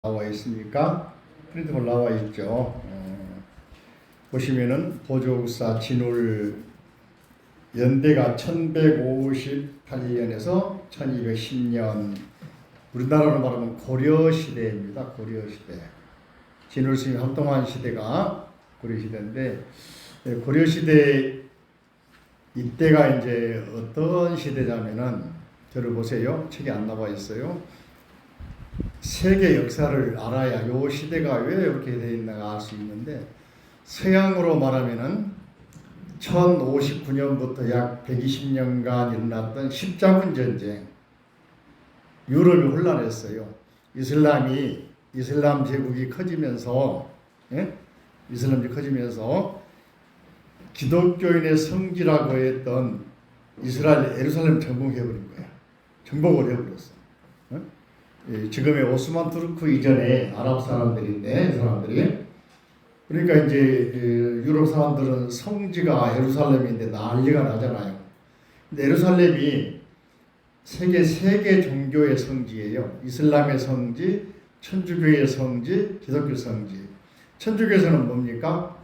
나와 있습니까? 프린트볼 나와 있죠. 보시면은 보조국사 진울 연대가 1158년에서 1210년, 우리나라로 말하면 고려시대입니다. 고려시대. 진울 스님이 활동한 시대가 고려시대인데, 고려시대 이때가 이제 어떤 시대냐면은, 저를 보세요. 책에 안 나와 있어요. 세계 역사를 알아야 요 시대가 왜 이렇게 되어 있나 알 수 있는데, 서양으로 말하면은 1059년부터 약 120년간 일어났던 십자군 전쟁, 유럽이 혼란했어요. 이슬람 제국이 커지면서, 이슬람이 커지면서 기독교인의 성지라고 했던 이스라엘 예루살렘 정복해버린 거야. 정복을 해버렸어. 지금의 오스만 투르크 이전에 아랍 사람들인데, 이 사람들이, 그러니까 이제 유럽 사람들은 성지가 예루살렘인데 난리가 나잖아요. 근데 예루살렘이 세계 세 개 종교의 성지예요. 이슬람의 성지, 천주교의 성지, 기독교 성지. 천주교에서는 뭡니까?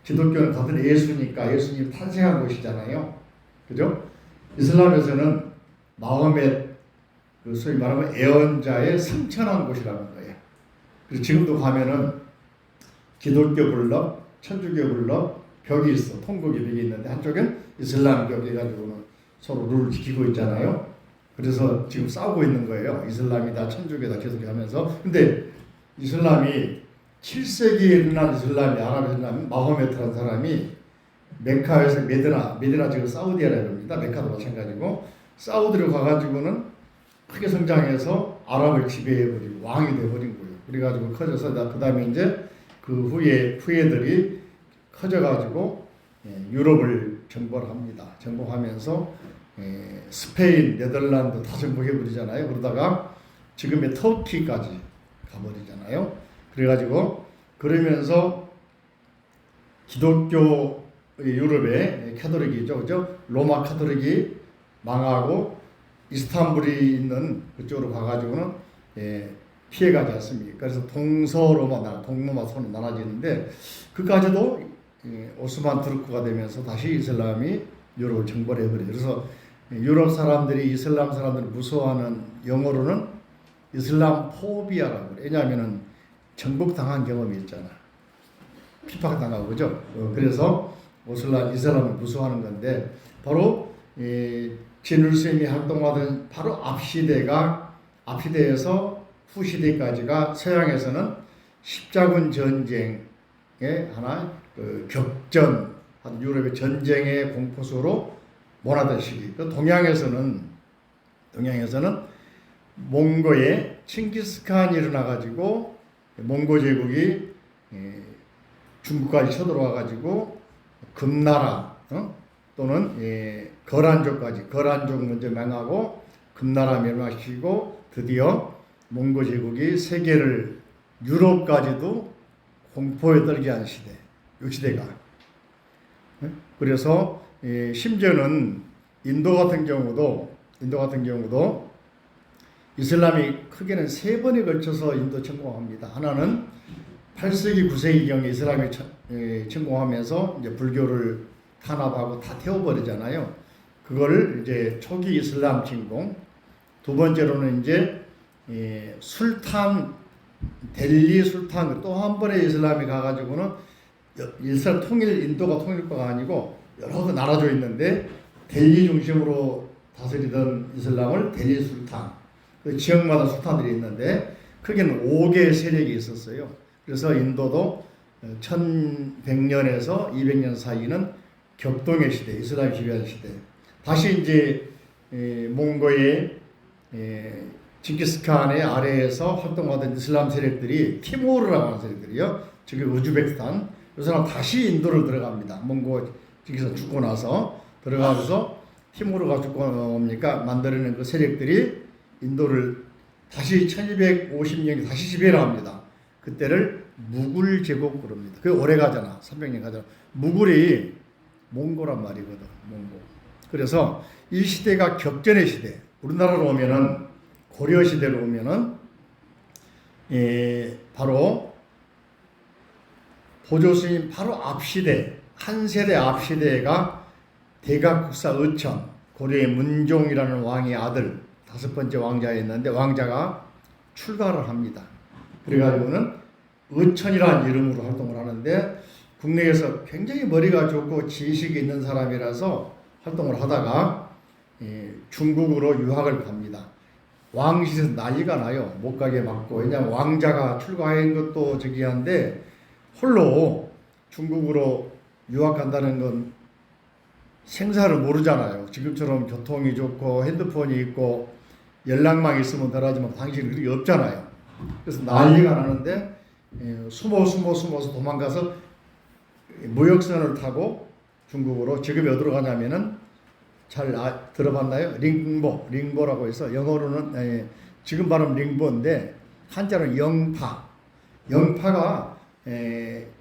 기독교는 같은 예수니까 예수님 탄생한 곳이잖아요. 그죠? 이슬람에서는 마호멧, 소위 말하면 애언자의 승천한 곳이라는 거예요. 그래서 지금도 가면은 기독교 블럭, 천주교 블럭 벽이 있어. 통곡의 벽이 있는데 한쪽엔 이슬람 벽 해가지고는 서로 룰을 지키고 있잖아요. 그래서 지금 싸우고 있는 거예요. 이슬람이다, 천주교다 계속 하면서. 근데 이슬람이 7세기에 일어난 이슬람이, 아랍 이슬람, 마호메트라는 사람이 메카에서 메디나 지금 사우디아라비아입니다. 메카도 마찬가지고 사우디로 가가지고는 크게 성장해서 아랍을 지배해버리고 왕이 돼버린 거예요. 그래가지고 커져서 그 다음에 이제 그 후예들이 커져가지고 유럽을 정복합니다. 정복하면서 스페인, 네덜란드 다 정복해버리잖아요. 그러다가 지금의 터키까지 가버리잖아요. 그래가지고 그러면서 기독교 유럽의 카톨릭이죠, 그죠? 로마 카톨릭이 망하고 이스탄불이 있는 그쪽으로 가가지고는 피해가지 않습니까? 그래서 동서로마, 동로마 서로 나눠지는데, 그까지도 오스만 투르크가 되면서 다시 이슬람이 유럽을 정벌해버려요. 그래서 유럽 사람들이 이슬람 사람들을 무서워하는 영어로는 이슬람 포비아라고 그래요. 왜냐하면은 정복당한 경험이 있잖아. 핍박당하고, 그죠? 그래서 이슬람을 무서워하는 건데, 바로 진울 스님이 활동하던 바로 앞시대에서 후시대까지가 서양에서는 십자군 전쟁의 하나 격전, 유럽의 전쟁의 공포수로 몰아든 시기. 동양에서는 몽고에 칭기스칸이 일어나가지고 몽고 제국이 중국까지 쳐들어와가지고 금나라, 또는 거란족 먼저 망하고 금나라 멸망시키고 드디어 몽고 제국이 세계를, 유럽까지도 공포에 떨게 한 시대, 이 시대가. 그래서 심지어는 인도 같은 경우도 이슬람이 크게는 세 번에 걸쳐서 인도 침공합니다. 하나는 8세기, 9세기경에 이슬람이 침공하면서 이제 불교를 탄압하고 다 태워버리잖아요. 그거를 이제 초기 이슬람 침공. 두 번째로는 이제 델리 술탄, 또 한 번에 이슬람이 가가지고는 이스라엘 인도가 통일과가 아니고 여러 나라조 있는데 델리 중심으로 다스리던 이슬람을 델리 술탄, 그 지역마다 술탄들이 있는데 크게는 5개의 세력이 있었어요. 그래서 인도도 1100년에서 200년 사이는 격동의 시대, 이슬람이 지배한 시대. 다시 이제 몽고의 징기스칸의 아래에서 활동하던 이슬람 세력들이, 티모르라고 하는 세력들이요, 지금 우즈베키스탄, 이 사람 다시 인도를 들어갑니다. 몽고 징기스칸 죽고 나서 들어가면서 티모르가 죽고 나오니까 만들어낸 그 세력들이 인도를 다시 1250년에 다시 지배를 합니다. 그때를 무굴 제국 그럽니다. 그게 오래 가잖아. 300년 가잖아. 무굴이 몽고란 말이거든. 몽고. 그래서 이 시대가 격전의 시대. 우리나라로 오면은, 고려 시대로 오면은 바로 보조스님 바로 앞 시대, 한 세대 앞 시대가 대각국사 의천, 고려의 문종이라는 왕의 아들 5번째 왕자였는데 왕자가 출가를 합니다. 그래가지고는 의천이라는 이름으로 활동을 하는데 국내에서 굉장히 머리가 좋고 지식이 있는 사람이라서 활동을 하다가 중국으로 유학을 갑니다. 왕실에서 난리가 나요. 못 가게 막고. 왜냐하면 왕자가 출가한 것도 저기한데 홀로 중국으로 유학 간다는 건 생사를 모르잖아요. 지금처럼 교통이 좋고 핸드폰이 있고 연락망 있으면 덜하지만 당시는 그게 없잖아요. 그래서 난리가 나는데 숨어서 도망가서 무역선을 타고 중국으로 지금 어디로 가냐면은 잘 들어봤나요? 링보라고 해서 영어로는 지금 발음 링보인데 한자로는 영파가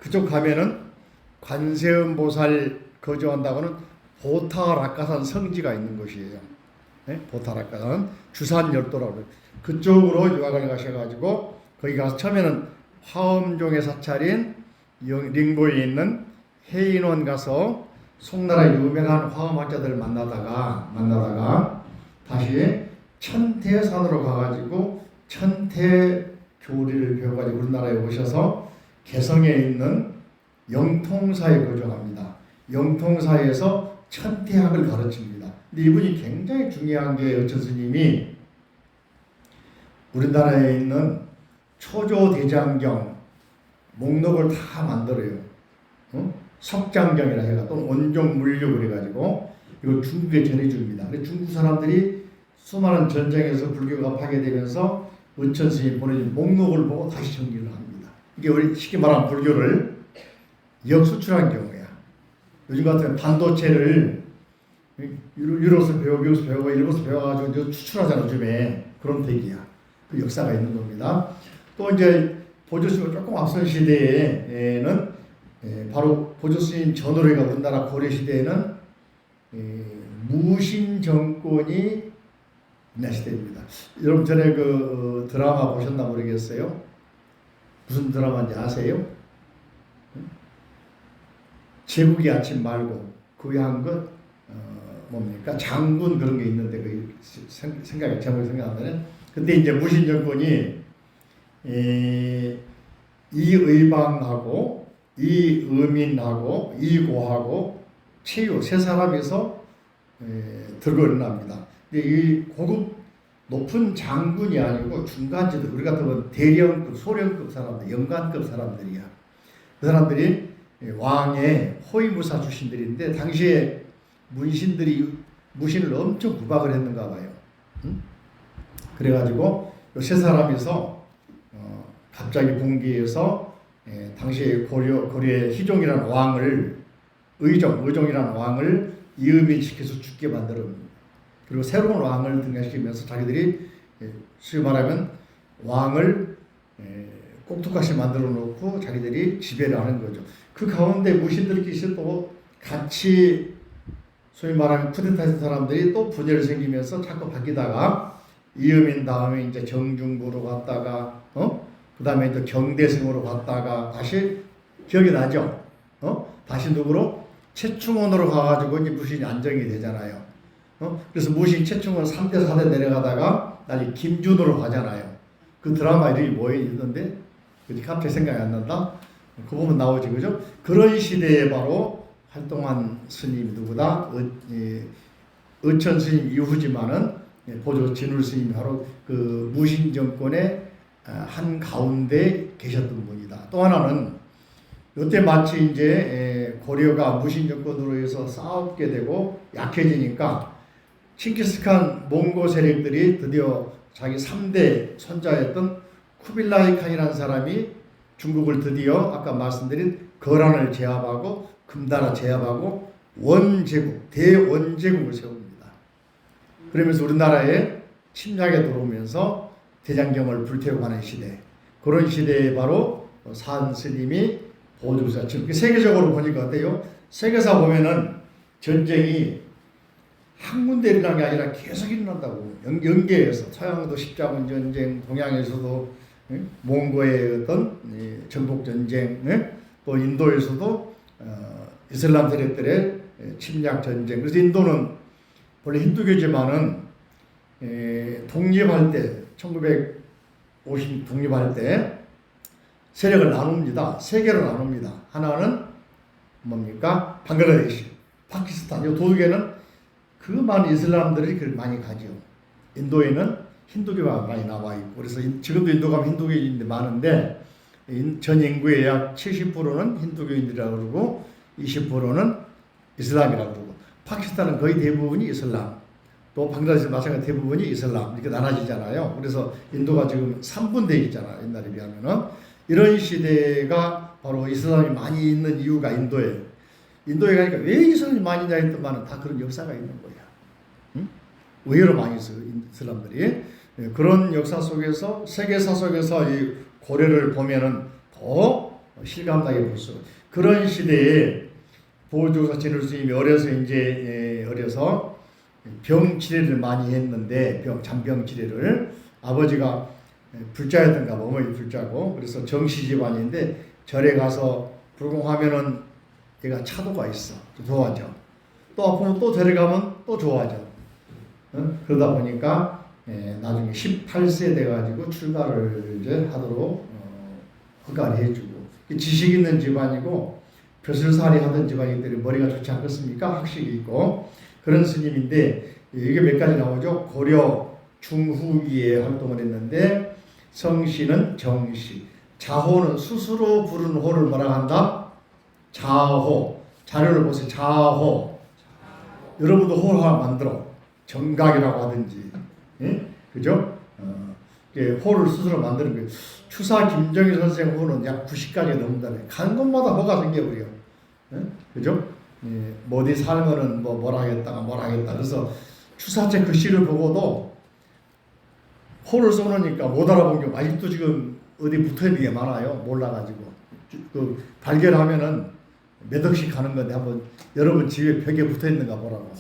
그쪽 가면은 관세음보살 거주한다고는 보타락가산 성지가 있는 곳이에요. 보타락가산 주산열도라고 그쪽으로 유학을 가셔가지고 거기 가서 처음에는 화엄종의 사찰인 링보에 있는 해인원 가서 송나라의 유명한 화엄학자들을 만나다가 다시 천태산으로 가가지고 천태교리를 배워가지고 우리나라에 오셔서 개성에 있는 영통사에 거주합니다. 영통사에서 천태학을 가르칩니다. 근데 이분이 굉장히 중요한 게 의천 스님이 우리나라에 있는 초조대장경 목록을 다 만들어요. 석장경이라 해가 또는 원종물류 그래가지고 이걸 중국에 전해줍니다. 근데 중국 사람들이 수많은 전쟁에서 불교가 파괴되면서 의천 스님이 보내준 목록을 보고 다시 정리를 합니다. 이게 우리 쉽게 말하면 불교를 역수출한 경우야. 요즘 같으면 반도체를 유럽에서 배우고 미국에서 배우고 일본에서 배워가지고 추출하잖아 요즘에. 그런 대기야. 그 역사가 있는 겁니다. 또 이제 보조스님 조금 앞선 시대에는 바로 보조스님 전후로가 우리나라 고려 시대에는 무신 정권이 있는 시대입니다. 여러분 전에 그 드라마 보셨나 모르겠어요. 무슨 드라마인지 아세요? 제국의 아침 말고 그 한 것 뭡니까 장군 그런 게 있는데 그 제목이 생각나면 그때 이제 무신 정권이 이의방하고 이의민하고 이고하고 최유 세 사람이서 들고 일어납니다. 근데 이 고급 높은 장군이 아니고 중간지도 우리 같으면 대령급, 소령급 사람들, 영관급 사람들이야. 그 사람들이 왕의 호위무사 출신들인데 당시에 문신들이 무신을 엄청 구박을 했는가 봐요. 그래가지고 세 사람이서 갑자기 분기해서 당시에 고려의 희종이라는 왕을 의종이라는 왕을 이음일시켜서 죽게 만들었습니다. 그리고 새로운 왕을 등장시키면서 자기들이 쉽게 말하면 왕을 꼭두각시 만들어 놓고 자기들이 지배를 하는 거죠. 그 가운데 무신들끼리 또 같이 소위 말하면 쿠데타했던 사람들이 또 분열이 생기면서 자꾸 바뀌다가 이음인 다음에 이제 정중부로 갔다가 그 다음에 또 경대승으로 갔다가 다시 기억이 나죠? 다시 누구로? 최충원으로 가가지고 이제 무신이 안정이 되잖아요. 그래서 무신 최충원 3대 4대 내려가다가 나중에 김준호로 가잖아요. 그 드라마 이름이 뭐였는데 갑자기 생각이 안 난다. 그 보면 나오지 그죠? 그런 시대에 바로 활동한 스님이 누구다? 의천 스님 이후지만은 보조 진울 스님이 바로 그 무신 정권의 한 가운데 계셨던 분이다. 또 하나는 이때 마치 이제 고려가 무신 정권으로 해서 싸우게 되고 약해지니까 칭기스칸 몽고 세력들이 드디어 자기 3대 손자였던 쿠빌라이 칸이라는 사람이 중국을 드디어 아까 말씀드린 거란을 제압하고 금나라 제압하고 원제국, 대원제국을 세웁니다. 그러면서 우리나라에 침략에 들어오면서 대장경을 불태우고 가는 시대. 그런 시대에 바로 산 스님이 보조사. 지금 세계적으로 보니까 어때요? 세계사 보면은 전쟁이 한 군데 일어난 게 아니라 계속 일어난다고. 연계해서 서양도 십자군 전쟁, 동양에서도 몽고의 어떤 정복 전쟁, 또 인도에서도 이슬람 세력들의 침략 전쟁. 그래서 인도는 원래 힌두교지만은 독립할 때 1950 독립할 때 세력을 나눕니다. 세 개로 나눕니다. 하나는 뭡니까? 방글라데시, 파키스탄. 이 두 개는 그 많은 이슬람들이 많이 가죠. 인도에는 힌두교가 많이 남아 있고, 그래서 지금도 인도 가면 힌두교인들이 많은데 전 인구의 약 70%는 힌두교인들이라고 그러고 20%는 이슬람이라고 그러고, 파키스탄은 거의 대부분이 이슬람, 또 방글라데시 마찬가지 대부분이 이슬람 이렇게 나눠지잖아요. 그래서 인도가 지금 3분대 있잖아요. 옛날에 비하면은. 이런 시대가 바로 이슬람이 많이 있는 이유가 인도에 가니까 왜 이슬람이 많이 있냐 했더만 다 그런 역사가 있는 거야. 응? 의외로 많이 있어요, 이슬람들이. 그런 역사 속에서, 세계사 속에서 이 고려를 보면은 더 실감나게 볼 수. 그런 시대에 보조사 진울스님이 어려서 병 치료를 많이 했는데, 잔병 치료를, 아버지가 불자였던가 봐, 어머니 불자고. 그래서 정씨 집안인데 절에 가서 불공하면은 얘가 차도가 있어. 좋아져. 또 아프면 또 절에 가면 또 좋아져. 그러다 보니까 나중에 18세 돼가지고 출가를 이제 하도록 허가를 해주고. 지식 있는 집안이고 벼슬살이 하던 집안이기 때문에 머리가 좋지 않겠습니까? 학식이 있고. 그런 스님인데 이게 몇 가지 나오죠. 고려 중후기에 활동을 했는데, 성씨는 정씨, 자호는 스스로 부른 호를 뭐라 한다? 자호. 자료를 보세요. 자호. 여러분도 호 하나 만들어. 정각이라고 하든지, 그죠? 호를 스스로 만드는 거예요. 추사 김정일 선생 호는 약 90가지가 넘는다네. 간 곳마다 호가 생겨버려. 그죠? 뭐 어디 살면은 뭐라 하겠다가 뭐라 하겠다. 그래서 추사책 글씨를 보고도 호를 써놓으니까 못 알아본 경우 아직도 지금 어디 붙어있는 게 많아요. 몰라가지고. 그 발견하면은 몇 억씩 가는 건데 한번 여러분 집에 벽에 붙어있는가 보라고.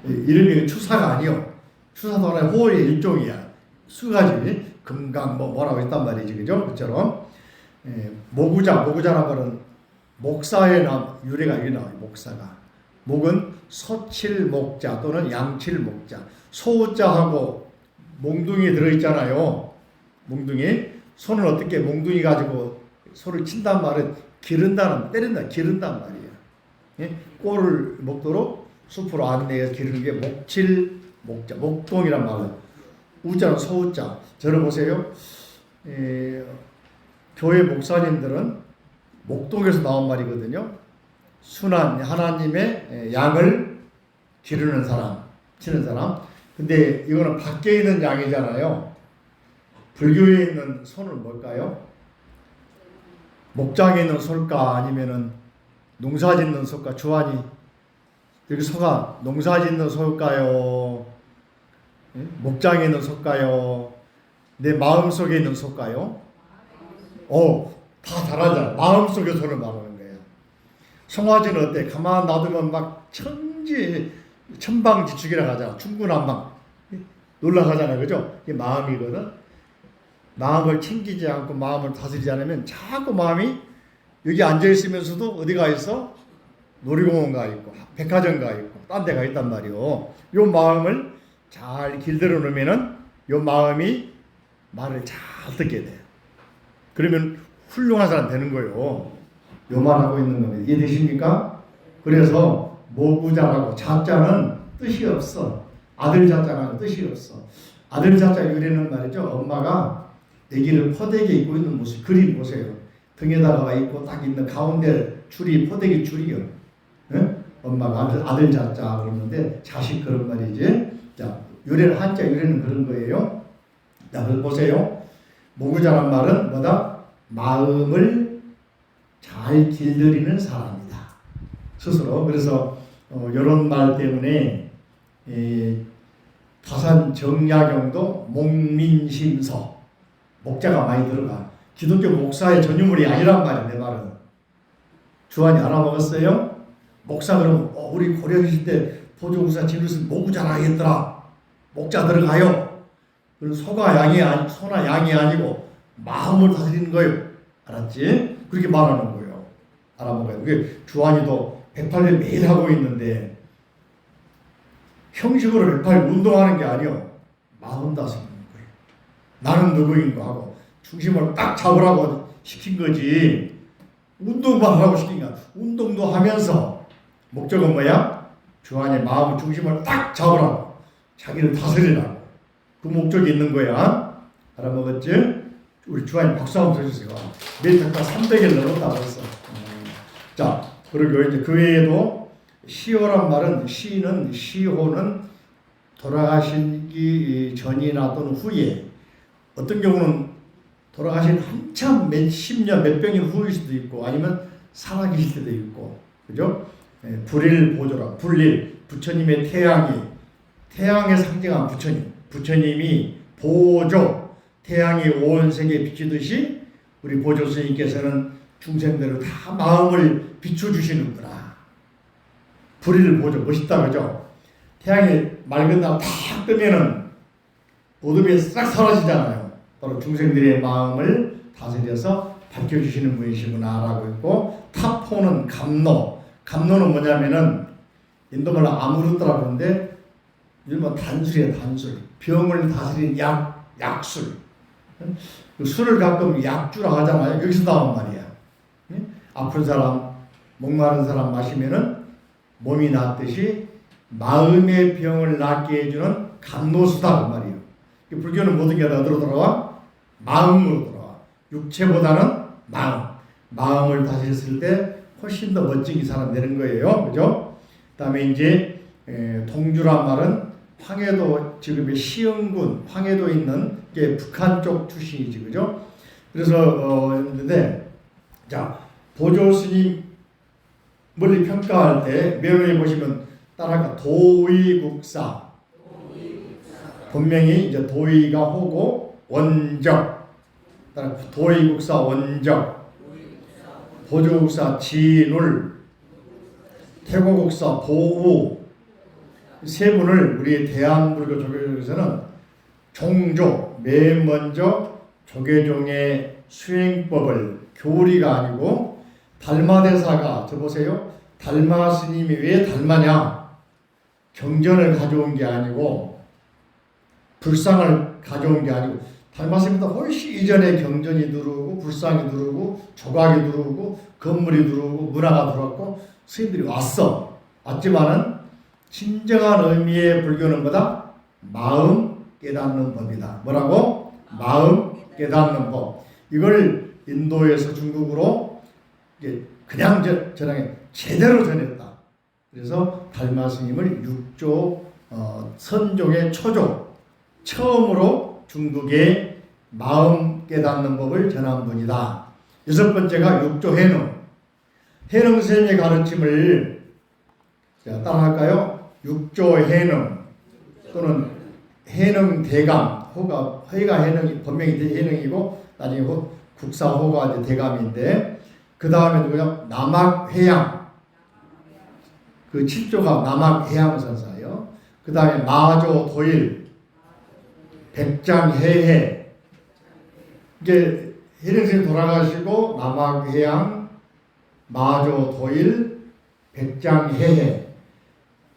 이름이 추사가 아니요. 추사도 하나의 호의 일종이야. 수가지, 금강 뭐라고 했단 말이지. 그죠? 그처럼. 모구자라는 말은 목사의 유래가 여기 나와요. 목사가. 목은 서칠목자 또는 양칠목자. 소자하고 몽둥이 들어있잖아요. 몽둥이. 손을 어떻게 몽둥이 가지고 소를 친단 말은 기른단 말이에요. 꼴을 먹도록 숲으로 안내해서 기르는 게 목칠목자, 목동이란 말은. 우자는 소우자. 저를 보세요. 교회 목사님들은 목동에서 나온 말이거든요. 순한 하나님의 양을 기르는 사람, 치는 사람. 근데 이거는 밖에 있는 양이잖아요. 불교에 있는 소는 뭘까요? 목장에 있는 소일까? 아니면은 농사 짓는 소일까? 주환이. 여기 소가 농사 짓는 소일까요? 목장에 있는 소일까요? 내 마음속에 있는 소일까요? 다 다르잖아. 마음속의 소를 말하는 거예요. 송아지는 어때? 가만 놔두면 막 천방지축이라고 하잖아. 충구난방. 놀라가잖아. 그죠? 이게 마음이거든. 마음을 챙기지 않고 마음을 다스리지 않으면 자꾸 마음이 여기 앉아있으면서도 어디가 있어? 놀이공원 가 있고 백화점 가 있고 딴 데가 있단 말이요. 요 마음을 잘 길들여 놓으면은 요 마음이 말을 잘 듣게 돼요. 그러면 훌륭한 사람 되는 거예요. 요 말하고 있는 겁니다. 이해되십니까? 그래서 모구자라고, 자자는 뜻이 없어. 아들 자자는 뜻이 없어. 아들 자자 유래는 말이죠. 엄마가 아기를 퍼대기에 입고 있는 모습, 그림 보세요. 등에다가 입고 딱 있는 가운데 줄이 퍼대기 줄이요. 엄마가 아들 자자 그러는데 자식 그런 말이지. 자, 유래는 한자 유래는 그런 거예요. 자, 그래서 보세요. 모구자란 말은 뭐다? 마음을 잘 길들이는 사람이다. 스스로. 그래서 이런 말 때문에 다산 정약용도 목민심서 목자가 많이 들어가. 기독교 목사의 전유물이 아니란 말이야. 내 말은. 주한이 알아먹었어요? 목사 그러면 우리 고려 계실 때 보조국사 진루스 모구자라 하겠더라. 목자 들어가요. 그건 소나 양이 아니고 마음을 다스리는 거예요. 알았지? 그렇게 말하는 거예요. 알아먹어요. 그게 주한이도 108일 매일 하고 있는데 형식으로 108일 운동하는 게 아니요. 마음 다스리는 거예요. 나는 누구인가 하고 중심을 딱 잡으라고 시킨 거지. 운동만 하라고 시킨 거야. 운동도 하면서 목적은 뭐야? 주한의 마음 중심을 딱 잡으라고. 자기를 다스리라고. 그 목적이 있는 거야. 알아먹었지? 우리 주한이 박수 한번 쳐주세요. 매일 잠깐 300일 넘었다 그랬어. 자, 그리고 이제 그 외에도 시호란 말은 시호는 돌아가시기 전이나 또는 후에 어떤 경우는 돌아가신 한참 몇십 년, 몇백 년 후일 수도 있고 아니면 살아계실 때도 있고 그죠? 불일 보조라 불일 부처님의 태양의 상징한 부처님이 보조 태양이 온 세계에 비추듯이 우리 보조 스님께서는 중생들을 다 마음을 비춰주시는구나. 불일 보조 멋있다 그죠? 태양이 맑은 날 탁 뜨면은 어둠이 싹 사라지잖아요. 바로 중생들의 마음을 다스려서 밝혀주시는 분이시구나라고 했고 타포는 감노는 뭐냐면은 인도말로 아무르트라고 하는데 일본 단술이에요. 단술. 병을 다스리는 약술. 술을 가끔 약주라 하잖아요. 여기서 나온 말이야. 아픈 사람, 목마른 사람 마시면은 몸이 낫듯이 마음의 병을 낫게 해주는 감노수다 그 말이에요. 불교는 모든 게 어디로 돌아와? 마음으로 돌아와. 육체보다는 마음을 다스렸을 때 훨씬 더 멋지게 살아내는 거예요. 그죠? 그 다음에 이제 동주란 말은 황해도 지금의 시흥군 황해도 있는 게 북한 쪽 출신이지 그죠? 그래서 했는데 자 보조 스님을 평가할 때 명예에 보시면 따라가 도의국사 본명이 이제 도의가 호고 원적 따라 도의국사 원적 보조국사 진울 태고국사 보우 세 분을 우리 대한불교 조계종에서는 종조 맨 먼저 조계종의 수행법을 교리가 아니고 달마대사가 저 보세요. 달마 스님이 왜 달마냐? 경전을 가져온 게 아니고 불상을 가져온 게 아니고 달마 스님보다 훨씬 이전에 경전이 들어오고 불상이 들어오고 조각이 들어오고 건물이 들어오고 문화가 들어왔고 스님들이 왔지만은 진정한 의미의 불교는 뭐다? 마음 깨닫는 법이다. 뭐라고? 마음 깨닫는 법. 이걸 인도에서 중국으로 그냥 저랑에 제대로 전했다. 그래서 달마 스님을 육조 선종의 초조 처음으로 중국에 마음 깨닫는 법을 전한 분이다. 여섯 번째가 육조 해능 스님의 가르침을 따라할까요? 육조 해능 또는 해능 대감 허가 해능이 본명이 해능이고 나중에 국사호가 대감인데 그 다음에 누구냐? 남학회양 그 7조가 남학해양선사예요. 그 다음에 마조 도일 백장해해 이제 해능스님 돌아가시고 남학해양 마조 도일 백장해해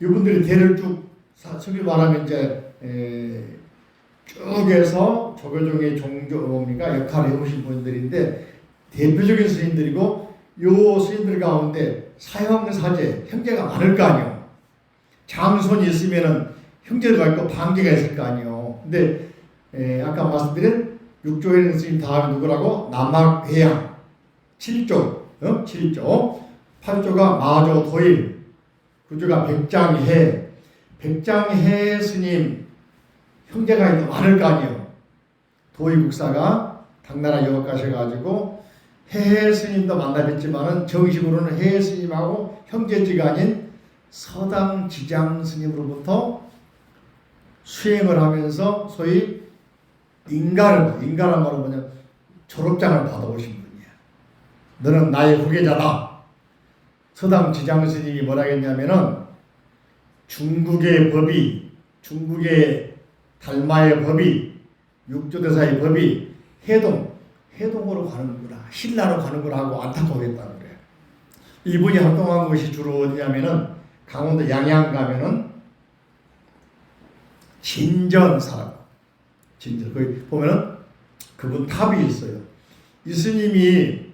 이분들이 대를 쭉 소위 말하면 이제 쭉 해서 조계종의 종조입니까 역할을 해오신 분들인데 대표적인 스님들이고 요 스님들 가운데 사형사제 형제가 많을 거 아니에요. 장손이 있으면은 형제가 있고 반계가 있을 거 아니에요. 근데 아까 말씀드린 육조해능 스님 다음에 누구라고? 남학회양 7조 7조 8조가 마조 도일 9조가 백장해 스님 형제가 많을 거 아니에요. 도의국사가 당나라 유학 가셔가지고 해해 스님도 만나 뵀지만은 정식으로는 해해 스님하고 형제지가 아닌 서당 지장 스님으로부터 수행을 하면서 소위 인가란 말은 뭐냐 졸업장을 받아오신 분이야. 너는 나의 후계자다. 서당 지장 스님이 뭐라 했냐면은 중국의 달마의 법이 육조대사의 법이 해동으로 가는구나, 신라로 가는구나 하고 안타까워했다고 그래요. 이분이 활동한 곳이 주로 어디냐면은 강원도 양양 가면은 진전사라고. 진전. 거기 보면은 그분 탑이 있어요. 이 스님이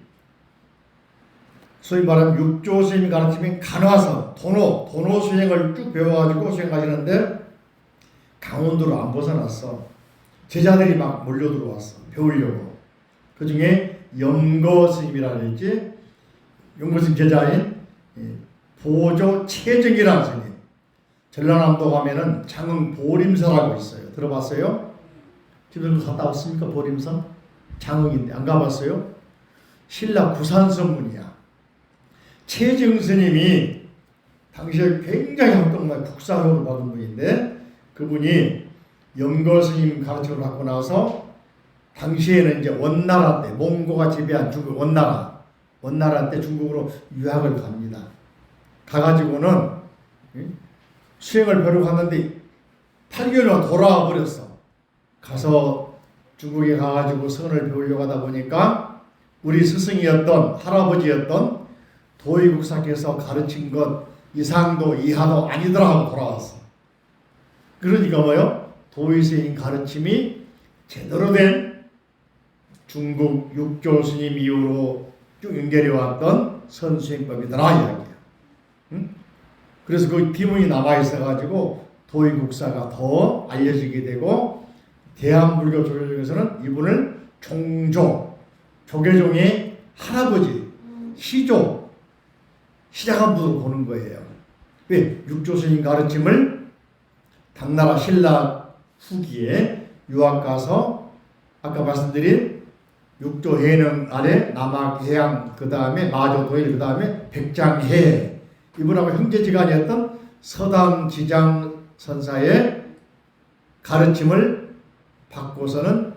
소위 말하면 육조 스님이 가르치면 간화성, 도노 수행을 쭉 배워가지고 수행하시는데 강원도로 안 벗어났어. 제자들이 막 몰려 들어왔어. 배우려고. 그 중에 영거 스님이라 그랬지. 영거 스님 제자인 보조 최정이라는 스님. 전라남도 가면은 장흥 보림사라고 있어요. 들어봤어요? 지금 갔다 왔습니까? 보림사? 장흥인데 안 가봤어요? 신라 구산선문이야. 최정 스님이 당시에 굉장히 활동만 국사학을 받은 분인데 그분이 영거 스님 가르침을 받고 나서 당시에는 이제 원나라 때 몽고가 지배한 중국 원나라 때 중국으로 유학을 갑니다. 가가지고는 수행을 배우러 갔는데 8개월만 돌아와 버렸어. 가서 중국에 가가지고 선을 배우려고 하다 보니까 우리 스승이었던 할아버지였던 도의국사께서 가르친 것 이상도 이하도 아니더라 하고 돌아왔어. 그러니까 뭐요? 도의스님 가르침이 제대로 된 중국 육조 스님 이후로 쭉 연결해 왔던 선수행법이더라 이야기야. 응? 그래서 그 기문이 남아 있어가지고 도의국사가 더 알려지게 되고 대한불교 조계종에서는 이분을 조계종의 할아버지, 시작한 분으로 보는 거예요. 왜? 육조 스님 가르침을 당나라 신라 후기에 유학 가서 아까 말씀드린 육조 해능 아래 남학해양 그 다음에 마조도일 그 다음에 백장해 이분하고 형제지간이었던 서당지장 선사의 가르침을 받고서는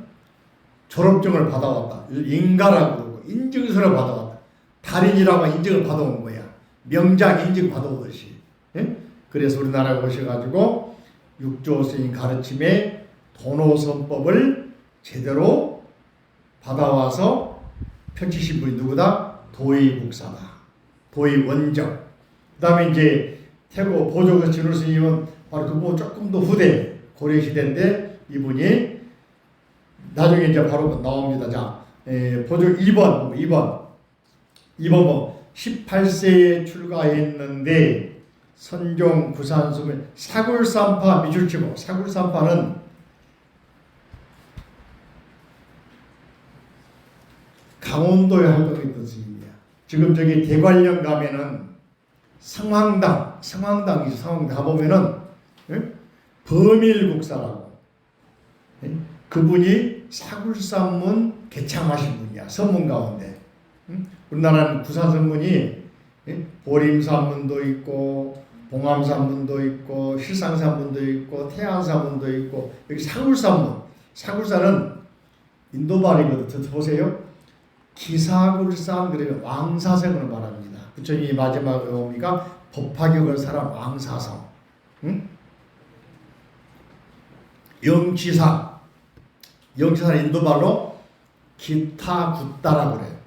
졸업증을 받아왔다. 인가라고 그러고 인증서를 받아왔다. 달인이라고 인증을 받아온 거야. 명장 인증 받아오듯이. 예? 그래서 우리나라에 오셔가지고 육조 스님 가르침의 도노선법을 제대로 받아와서 펼치신 분이 누구다? 도의국사다. 도의원정. 그 다음에 이제 태고 보조그 진울 스님은 바로 그보다 조금 더 후대 고려시대인데 이분이 나중에 이제 바로 나옵니다. 자, 보조 2번 뭐 18세에 출가했는데 선종 구산수면 사굴산파 미줄치고 사굴산파는 강원도에 활동했던 스님이야. 지금 저기 대관령 가면은 성황당 가보면은 범일국사라고 그분이 사굴산문 개창하신 분이야. 선문 가운데. 우리나라는 구산선문이 보림산문도 있고 봉암산문도 있고 실상산문도 있고 태안산문도 있고 여기 사굴산문. 사굴산은 인도말이거든. 들어보세요. 기사굴산 그러면 왕사성을 말합니다. 부처님이 마지막에 뭡니까? 법화격을 살한 왕사성. 영치산 인도말로 기타굿다라고 그래요.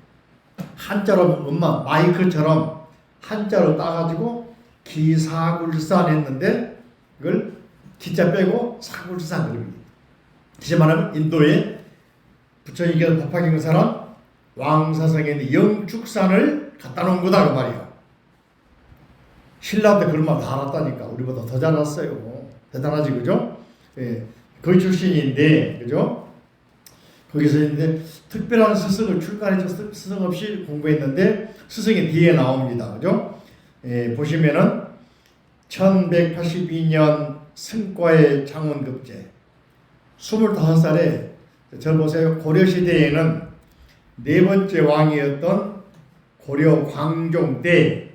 한자로 음마 마이크처럼 한자로 따가지고 기사굴산 했는데 이걸 기자 빼고 사굴산 그럽니다. 다시 말하면 인도에 부처님께서 법화경을 살한 왕사성에 있는 영축산을 갖다 놓은 거다 그 말이야. 신라 때 그런 말 다 알았다니까. 우리보다 더 잘 알았어요. 대단하지 그죠? 예, 거기 출신인데 그죠? 거기서 있는데 특별한 스승을 출간해서 스승 없이 공부했는데 스승이 뒤에 나옵니다. 그죠? 예, 보시면은 1182년 승과의 장원급제 25살에 저 보세요. 고려시대에는 네 번째 왕이었던 고려 광종 때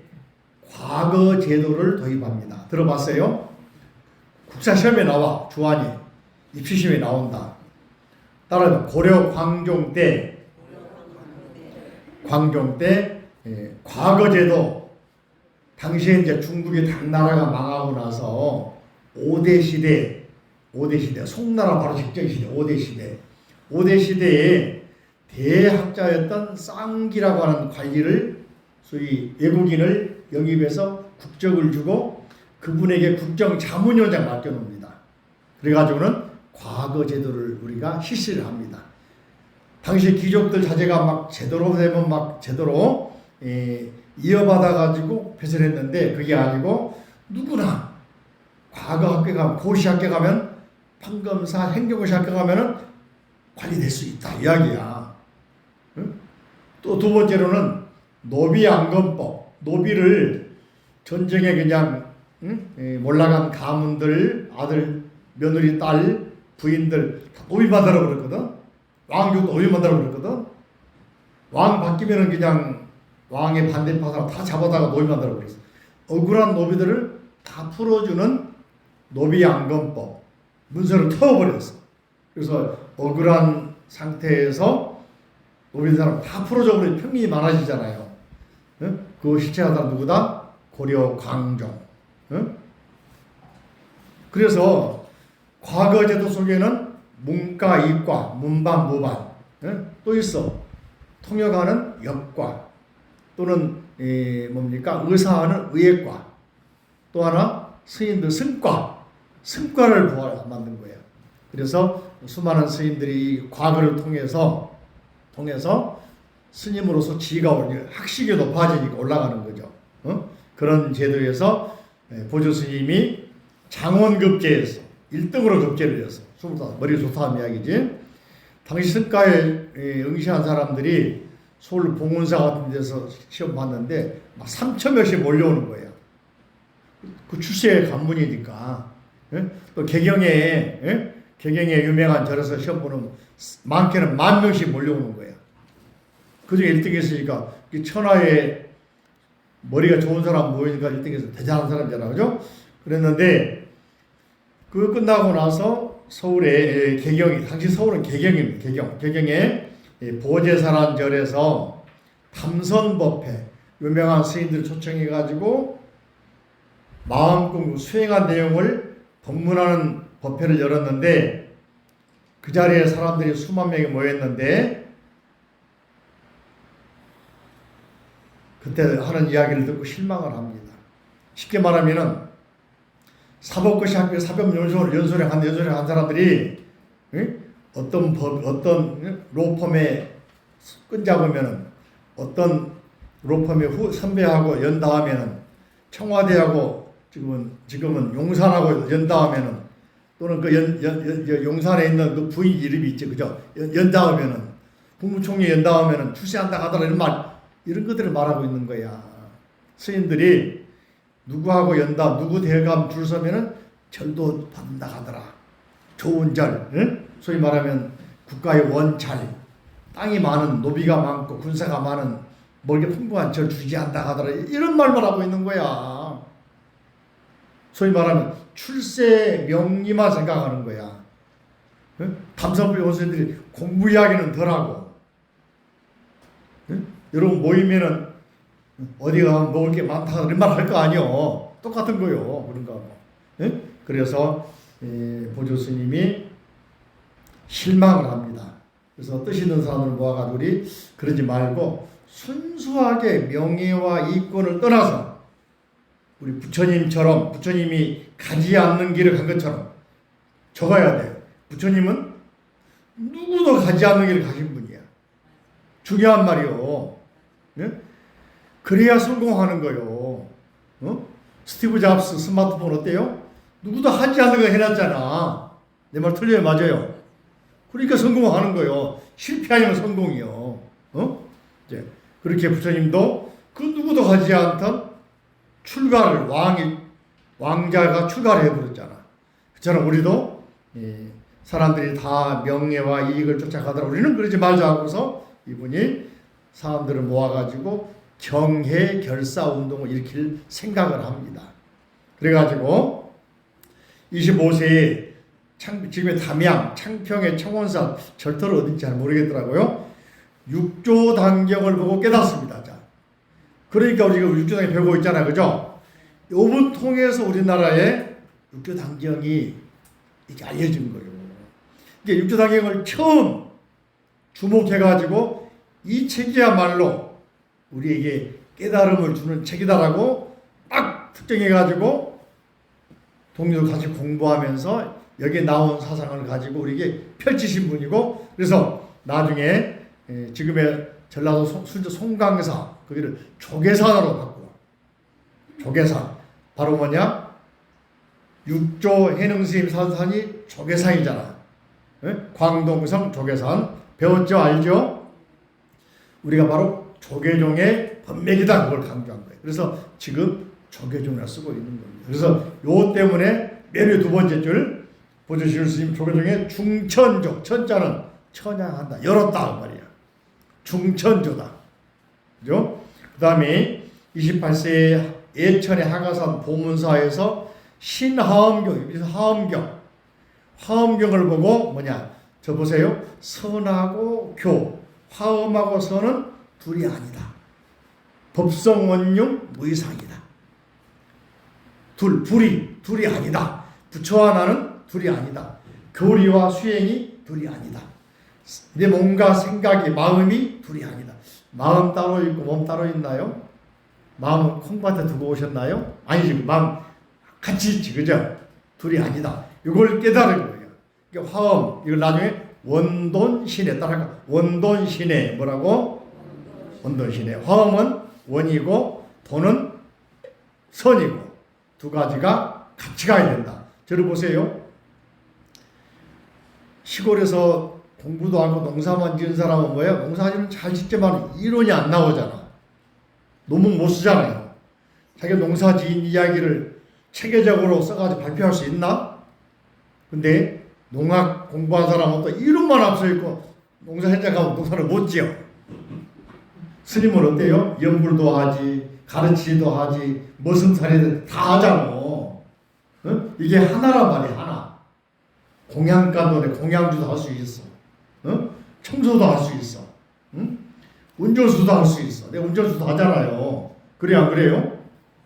과거 제도를 도입합니다. 들어봤어요? 국사시험에 나와. 주안이 입시시험에 나온다. 따라서 고려 광종 때 과거 제도 당시에 이제 중국이 당나라가 망하고 나서 5대 시대 5대 시대, 송나라 바로 직전 시대, 5대 시대. 5대 시대에 대학자였던 쌍기라고 하는 관리를 소위 외국인을 영입해서 국적을 주고 그분에게 국정 자문위원장 맡겨놓습니다. 그래가지고는 과거 제도를 우리가 실시를 합니다. 당시 귀족들 자제가 막 제대로 되면 막 제대로 이어받아가지고 배설했는데 그게 아니고 누구나 과거 학교 가면 고시 학교 가면 판검사 행정고시 학교 가면은 관리될 수 있다 이야기야. 응? 또 두 번째로는 노비양검법. 노비를 전쟁에 그냥 몰락한 가문들 아들 며느리 딸 부인들 다 노비 만들라고 그랬거든. 왕족도 노비 만들라고 그랬거든. 왕 바뀌면은 그냥 왕의 반대파 사람 다 잡아다가 노비 만들라고 그랬어. 억울한 노비들을 다 풀어주는 노비양검법 문서를 태워버렸어. 그래서 억울한 상태에서 노비 사람 다 풀어줘 버리면 평민이 많아지잖아요. 응? 그 실체하다 누구다? 고려 광종. 응? 그래서 과거 제도 속에는 문과, 이과, 문반, 무반 또 있어. 통역하는 역과 또는 뭡니까? 의사하는 의예과 또 하나 스님들 승과를 만든 거예요. 그래서 수많은 스님들이 과거를 통해서 스님으로서 지위가 학식이 높아지니까 올라가는 거죠. 그런 제도에서 보조 스님이 장원급제에서 1등으로 급제를 했어. 25. 머리 좋다는 이야기지. 당시 승가에 응시한 사람들이 서울 봉은사 같은 데서 시험 봤는데 막 3,000명씩 몰려오는 거예요. 그 출세의 관문이니까. 또 개경에 유명한 절에서 시험 보는 많게는 10,000명씩 몰려오는 거예요. 그중에 1등 했으니까 천하에 머리가 좋은 사람 모이니까 1등에서 대단한 사람이잖아, 그죠? 그랬는데 그거 끝나고 나서 서울에 당시 서울은 개경입니다. 개경에 보제산안절에서 담선법회 유명한 스님들 초청해가지고 마음공부 수행한 내용을 법문하는 법회를 열었는데 그 자리에 사람들이 수만 명이 모였는데 그때 하는 이야기를 듣고 실망을 합니다. 쉽게 말하면은 사법고시 학교 사법연수를 한 사람들이 어떤 로펌에 끈잡으면은 어떤 로펌의 선배하고 연다하면은 청와대하고 지금은 용산하고 연다하면은 또는 그 용산에 있는 그 부인 이름이 있죠, 그죠? 연다하면은 국무총리 연다하면은 출세한다 하더라 이런 것들을 말하고 있는 거야. 스님들이 누구하고 연다, 누구 대감 줄 서면은 절도 받는다 하더라. 좋은 절, 소위 말하면 국가의 원찰, 땅이 많은 노비가 많고 군사가 많은 멀게 풍부한 절 주지 않다 하더라. 이런 말만 하고 있는 거야. 소위 말하면 출세 명리만 생각하는 거야. 담선부 원수들이 공부 이야기는 덜하고, 여러분 모이면은 어디 가면 먹을 게 많다 이런 말 할 거 아니요. 똑같은 거요. 그런가 뭐. 그래서 보조 스님이 실망을 합니다. 그래서 뜻 있는 사람을 모아가지고 우리 그러지 말고 순수하게 명예와 이권을 떠나서 우리 부처님처럼 부처님이 가지 않는 길을 간 것처럼 적어야 돼요. 부처님은 누구도 가지 않는 길을 가신 분이야. 중요한 말이요. 그래야 성공하는 거요. 스티브 잡스 스마트폰 어때요? 누구도 하지 않는 거 해놨잖아. 내 말 틀려요? 맞아요? 그러니까 성공하는 거요. 실패 아니면 성공이요. 이제 그렇게 부처님도 그 누구도 하지 않던 출가를 왕자가 출가를 해버렸잖아. 그처럼 우리도 사람들이 다 명예와 이익을 쫓아가더라. 우리는 그러지 말자 하고서 이분이 사람들을 모아가지고 경해 결사 운동을 일으킬 생각을 합니다. 그래가지고 25세에 지금의 담양, 창평의 청원사 절터를 어딘지 잘 모르겠더라고요. 육조 단경을 보고 깨닫습니다. 자, 그러니까 우리가 육조 단경 배우고 있잖아요, 그죠? 요번 통해서 우리나라의 육조 단경이 이게 알려진 거예요. 이게 육조단경을 처음 주목해가지고 이 책이야말로 우리에게 깨달음을 주는 책이다라고 딱 특정해가지고 동료도 같이 공부하면서 여기에 나온 사상을 가지고 우리에게 펼치신 분이고, 그래서 나중에 지금의 전라도 순천 송강사 거기를 조계산으로 바꾸어. 조계산 바로 뭐냐? 육조 해능스님 산이 조계산이잖아. 광동성 조계산 배웠죠? 알죠? 우리가 바로 조계종의 법맥이다, 그걸 강조한 거예요. 그래서 지금 조계종을 쓰고 있는 겁니다. 그래서 요 때문에 맨 두 번째 줄 보조실 스님 조계종의 중천조, 천자는 천양한다, 열었다 그 말이야. 중천조다. 그죠? 그 다음에 28세의 예천의 하가산 보문사에서 신하엄경, 여기서 하엄경, 화엄경을 보고 뭐냐? 저 보세요. 선하고 교, 화엄하고 선은 둘이 아니다. 법성원용 무이상이다. 둘이 아니다. 부처와 나는 둘이 아니다. 교리와 수행이 둘이 아니다. 내 몸과 생각이, 마음이 둘이 아니다. 마음 따로 있고 몸 따로 있나요? 마음은 콩밭에 두고 오셨나요? 아니지. 마음 같이 있지. 그죠? 둘이 아니다. 이걸 깨달은 거예요. 그러니까 화엄, 이걸 나중에 원돈신에 따라가. 원돈신에 뭐라고? 원돈신에. 화엄은 원이고 돈은 선이고 두 가지가 같이 가야 된다. 저를 보세요. 시골에서 공부도 하고 농사만 지은 사람은 뭐예요? 농사는 잘 짓지만 이론이 안 나오잖아. 논문 못 쓰잖아요. 자기가 농사 지은 이야기를 체계적으로 써가지고 발표할 수 있나? 근데 농학 공부한 사람은 또 이론만 앞서 있고 농사 현장 가면 농사를 못 지어. 스님은 어때요? 연불도 하지, 가르치기도 하지, 머슴살이도 다 하잖아. 어? 이게 하나란 말이야, 하나. 공양간도네, 공양주도 할 수 있어. 어? 청소도 할 수 있어. 응? 운전수도 할 수 있어. 내가 운전수도 하잖아요. 그래야 안 그래요?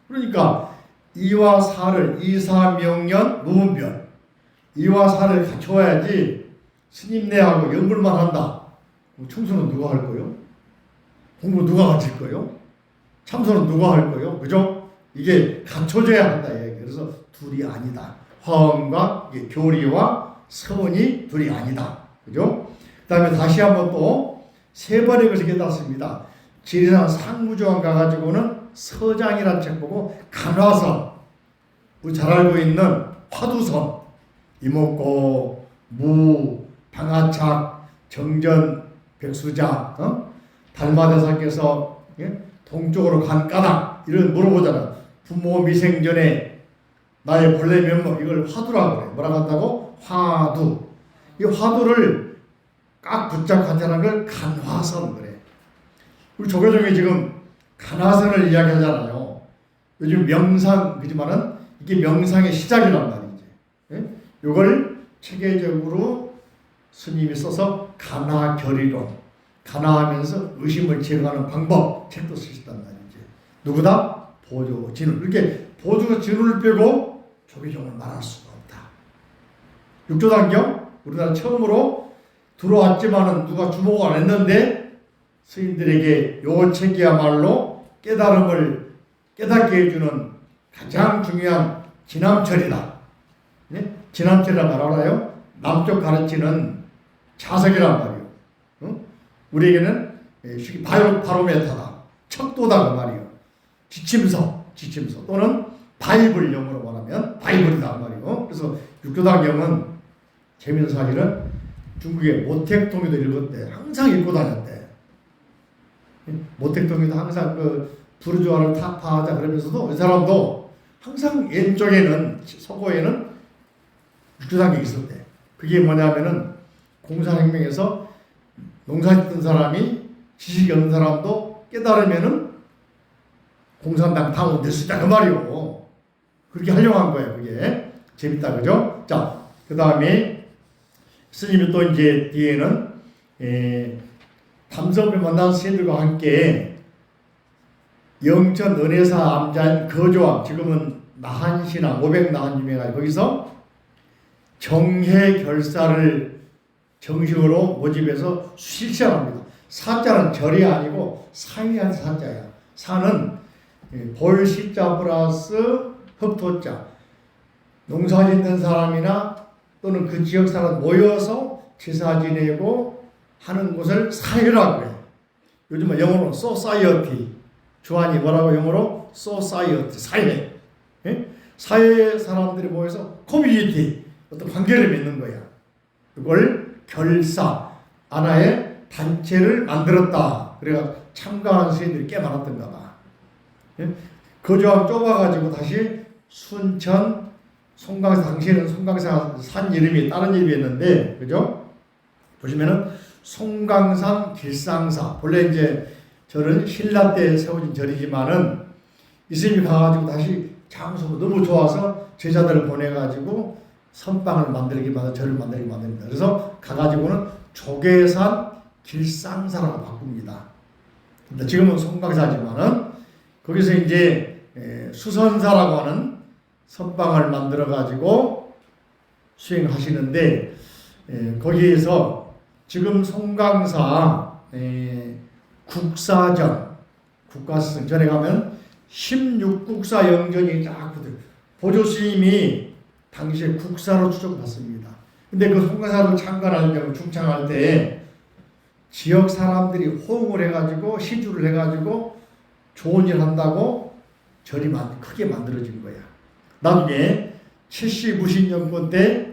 그러니까 이와 사를, 이사명년 무분별, 이와 사를 갖춰야지. 스님네하고 연불만 한다. 청소는 누가 할 거요? 공부 누가 가르칠 거요? 참선은 누가 할 거요? 그죠? 이게 갖춰져야 한다. 그래서 둘이 아니다. 화엄과 교리와 서원이 둘이 아니다. 그죠? 그 다음에 다시 한번 또 세 번의 것을 깨닫습니다. 지리산 상무조항 가가지고는 서장이라는 책 보고 간화선, 우리 잘 알고 있는 화두선, 이목고, 무, 방아착, 정전, 백수자, 달마대사께서 동쪽으로 간 까닭 이런 물어보잖아. 부모 미생전에 나의 본래 면목, 이걸 화두라고 그래. 뭐라고 한다고? 화두. 이 화두를 꽉 붙잡고 한다는 걸 간화선 그래. 우리 조계종이 지금 간화선을 이야기하잖아요. 요즘 명상, 그지만은 이게 명상의 시작이란 말이지. 이걸 체계적으로 스님이 써서 간화결의론, 간화하면서 의심을 제거하는 방법 책도 쓰셨단 말이지. 누구다? 보조, 진울. 이렇게 보조가 진울을 빼고 조계종을 말할 수가 없다. 육조단경 우리나라 처음으로 들어왔지만은 누가 주목을 안 했는데 스님들에게 요 책이야말로 깨달음을 깨닫게 해주는 가장 중요한 진암철이다. 네? 진암철이란 말 알아요? 남쪽 가르치는 자석이란 말이요. 응? 우리에게는 바로메타다. 척도다 그 말이요. 지침서 또는 바이블 영어로 말하면 바이블이다 그 말이요. 그래서 육조단경은 재미있는 사실은 중국의 모택동이도 읽었대. 항상 읽고 다녔대. 모택동이도 항상 그 부르주아를 타파하자 그러면서도 이 사람도 항상 왼쪽에는 서고에는 육조단경이 있었대. 그게 뭐냐면은 공산혁명에서 농사 짓던 사람이 지식이 없는 사람도 깨달으면은 공산당 당원 될 수 있다 그 말이오. 그렇게 활용한 거예요. 그게 재밌다 그죠? 자, 그 다음에 스님이 또 이제 뒤에는 담성을 만난 스님들과 함께 영천 은혜사 암자인 거조암, 지금은 나한신암 500나한 유명하죠. 거기서 정해 결사를 정식으로 모집해서 실시합니다. 사자는 절이 아니고 사이한 사자야. 사는 볼시자 플러스 흡토자. 농사 짓는 사람이나 또는 그 지역 사람 모여서 제사 지내고 하는 곳을 사회라고 해요. 요즘은 영어로 society. 주한이 뭐라고 영어로? society. 사회. 예? 사회 사람들이 모여서 community. 어떤 관계를 맺는 거야. 그걸 결사. 하나의 단체를 만들었다. 그래가 참가한 스님들이 꽤 많았던가 봐. 예? 거주함 좁아가지고 다시 순천, 송강사, 당시에는 송강사 산 이름이 다른 이름이었는데, 그죠? 보시면은 송강산 길상사. 본래 이제 절은 신라 때 세워진 절이지만은 이스님이 가가지고 다시 장소가 너무 좋아서 제자들을 보내가지고 선방을 만들기 절을 만들기 만듭니다. 그래서 가가지고는 조계산 길상사라고 바꿉니다. 근데 지금은 송강사지만은 거기서 이제 수선사라고 하는 선방을 만들어 가지고 수행하시는데 거기에서 지금 송강사 국사전 국가스승 전에 가면 16국사 영전이 쫙 붙어요. 보조 스님이 당시에 국사로 추정받습니다. 근데 그 송강사로 참관할 때 중창할 때 지역 사람들이 호응을 해가지고 시주를 해가지고 좋은 일 한다고 절이 크게 만들어진 거야. 나중에 70무신년권 때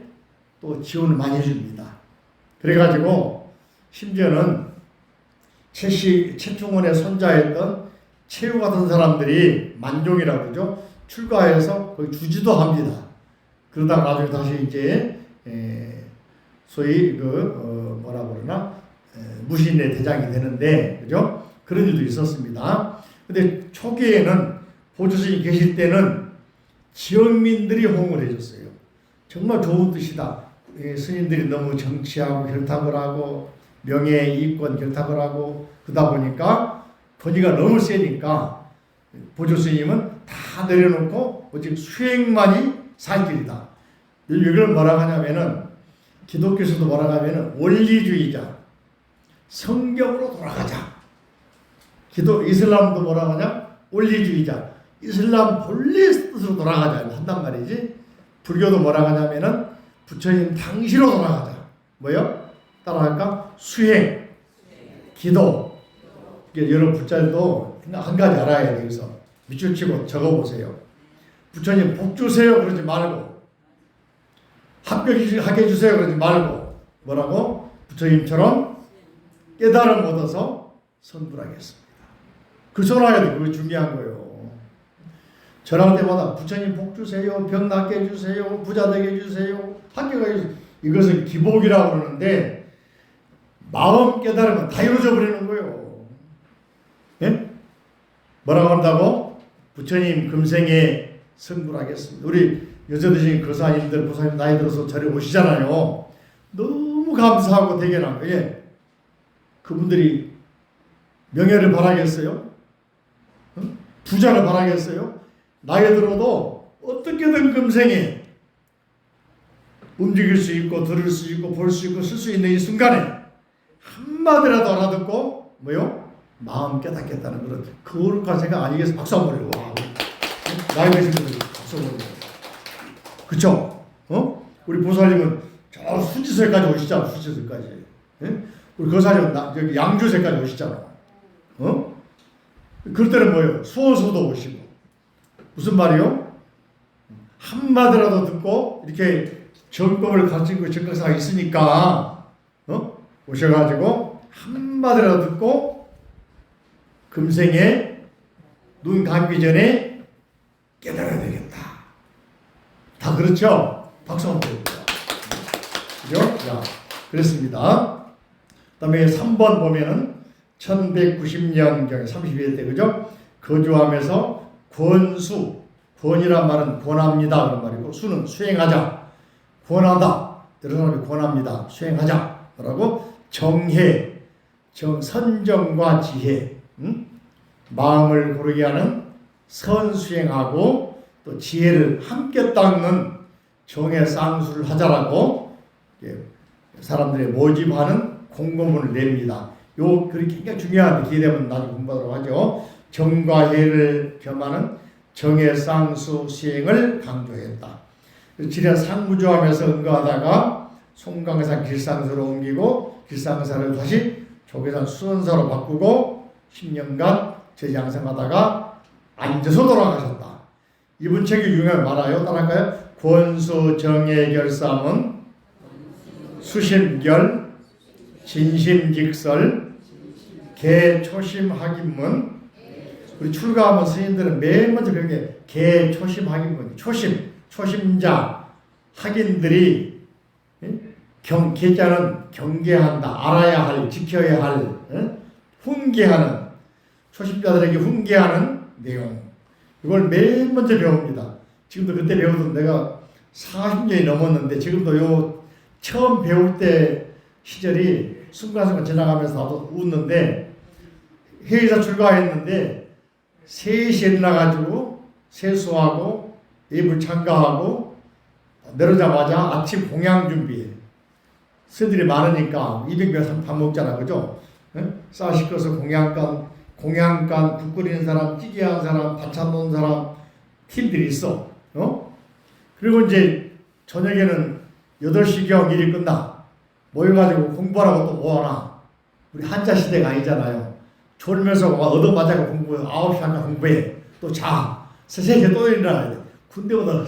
또 지원을 많이 해줍니다. 그래가지고 심지어는 최충원의 손자였던 최우 같은 사람들이 만종이라고 그러죠. 출가해서 거기 주지도 합니다. 그러다가 나중에 다시 이제 소위 뭐라고 그러나 무신의 대장이 되는데, 그죠? 그런 일도 있었습니다. 근데 초기에는 보조스님이 계실 때는 지역민들이 호응을 해줬어요. 정말 좋은 뜻이다. 스님들이 너무 정치하고 결탁을 하고 명예 이권 결탁을 하고 그러다 보니까 권위가 너무 세니까 보조스님은 다 내려놓고 오직 수행만이 살 길이다. 이걸 뭐라고 하냐면은 기독교에서도 뭐라고 하면은 원리주의자, 성경으로 돌아가자. 이슬람도 뭐라고 하냐? 원리주의자, 이슬람 본래 뜻으로 돌아가자 한단 말이지. 불교도 뭐라고 하냐면은 부처님 당시로 돌아가자. 뭐요? 따라할까? 수행, 기도. 여러 부자들도 한 가지 알아야 돼. 여기서 밑줄 치고 적어보세요. 부처님 복 주세요 그러지 말고, 합격하게 해주세요 그러지 말고, 뭐라고? 부처님처럼 깨달음 얻어서 선불하겠습니다. 그 전화야 돼. 그게 중요한 거예요. 전화할 때마다 부처님 복 주세요, 병 낫게 해주세요, 부자 되게 해주세요, 합격하게 해주세요. 이것은 기복이라고 그러는데 마음 깨달으면 다 이루어져 버리는 거예요. 예? 뭐라고 한다고? 부처님 금생에 선불하겠습니다. 우리 여자드신 거사님들, 보사님 나이 들어서 절에 오시잖아요. 너무 감사하고 대견한 거예요. 그분들이 명예를 바라겠어요? 부자를 바라겠어요? 나이 들어도 어떻게든 금생에 움직일 수 있고 들을 수 있고 볼 수 있고 쓸 수 있는 이 순간에 한마디라도 알아듣고 뭐요? 마음 깨닫겠다는 그런 거룩한 생각 아니겠어요? 박수 한번 해요. 나이 드신 분들 박수 한번 해요. 그쵸? 우리 보살님은 저 수지서까지 오시잖아. 수지서까지. 예? 우리 거사님은 여기 양주세까지 오시잖아. 그럴 때는 뭐예요? 수호소도 오시고. 무슨 말이요? 한마디라도 듣고 이렇게 정법을 가르친 그 정각사가 있으니까 오셔가지고 한마디라도 듣고 금생에 눈 감기 전에 깨달아야 되겠다. 다 그렇죠? 박수 한번 드립니다. 그죠? 자, 그렇습니다. 그 다음에 3번 보면은 1190년경에 32일 때, 그죠? 거주하면서 권수, 권이란 말은 권합니다 그런 말이고, 수는 수행하자, 권하다, 여러 사람이 권합니다, 수행하자 라고 정해, 선정과 지혜, 마음을 고르게 하는 선수행하고 또 지혜를 함께 닦는 정의 쌍수를 하자라고 사람들이 모집하는 공고문을 냅니다. 요 글이 굉장히 중요한데 기회되면 나중에 공부하도록 하죠. 정과 해를 겸하는 정의 쌍수 시행을 강조했다. 지난 상무조하면서 응거하다가 송강산 길상사로 옮기고 길상사를 다시 조계산 수원사로 바꾸고 10년간 제장생하다가 앉아서 돌아가셨다. 이분 책이 유명한 많아요. 따라할까요? 권수정의결삼은 수심결 진심직설 개초심학인문. 우리 출가하면 스님들은 맨 먼저 배운 게 개초심학인문. 초심자 학인들이 개자는 경계한다, 알아야 할, 지켜야 할, 훈계하는, 초심자들에게 훈계하는 내용, 이걸 맨 먼저 배웁니다. 지금도 그때 배우던 내가 40년이 넘었는데 지금도 요 처음 배울 때 시절이 순간순간 지나가면서 나도 웃는데, 회의사 출가했는데 3시에 일어나가지고 세수하고 예불 참가하고 내려자마자 아침 공양 준비해. 스님들이 많으니까 200명 밥 먹잖아, 그죠? 쌀 씻어서 공양간 국 끓이는 사람, 찌개 하는 사람, 반찬 놓은 사람, 팀들이 있어. 그리고 이제 저녁에는 8시경 일이 끝나. 모여가지고 공부하라고 또 모아놔. 우리 한자 시대가 아니잖아요. 졸면서 얻어맞아가 공부해. 9시 한가 공부해. 또 자. 새벽에 또 일어나야 돼. 군대보다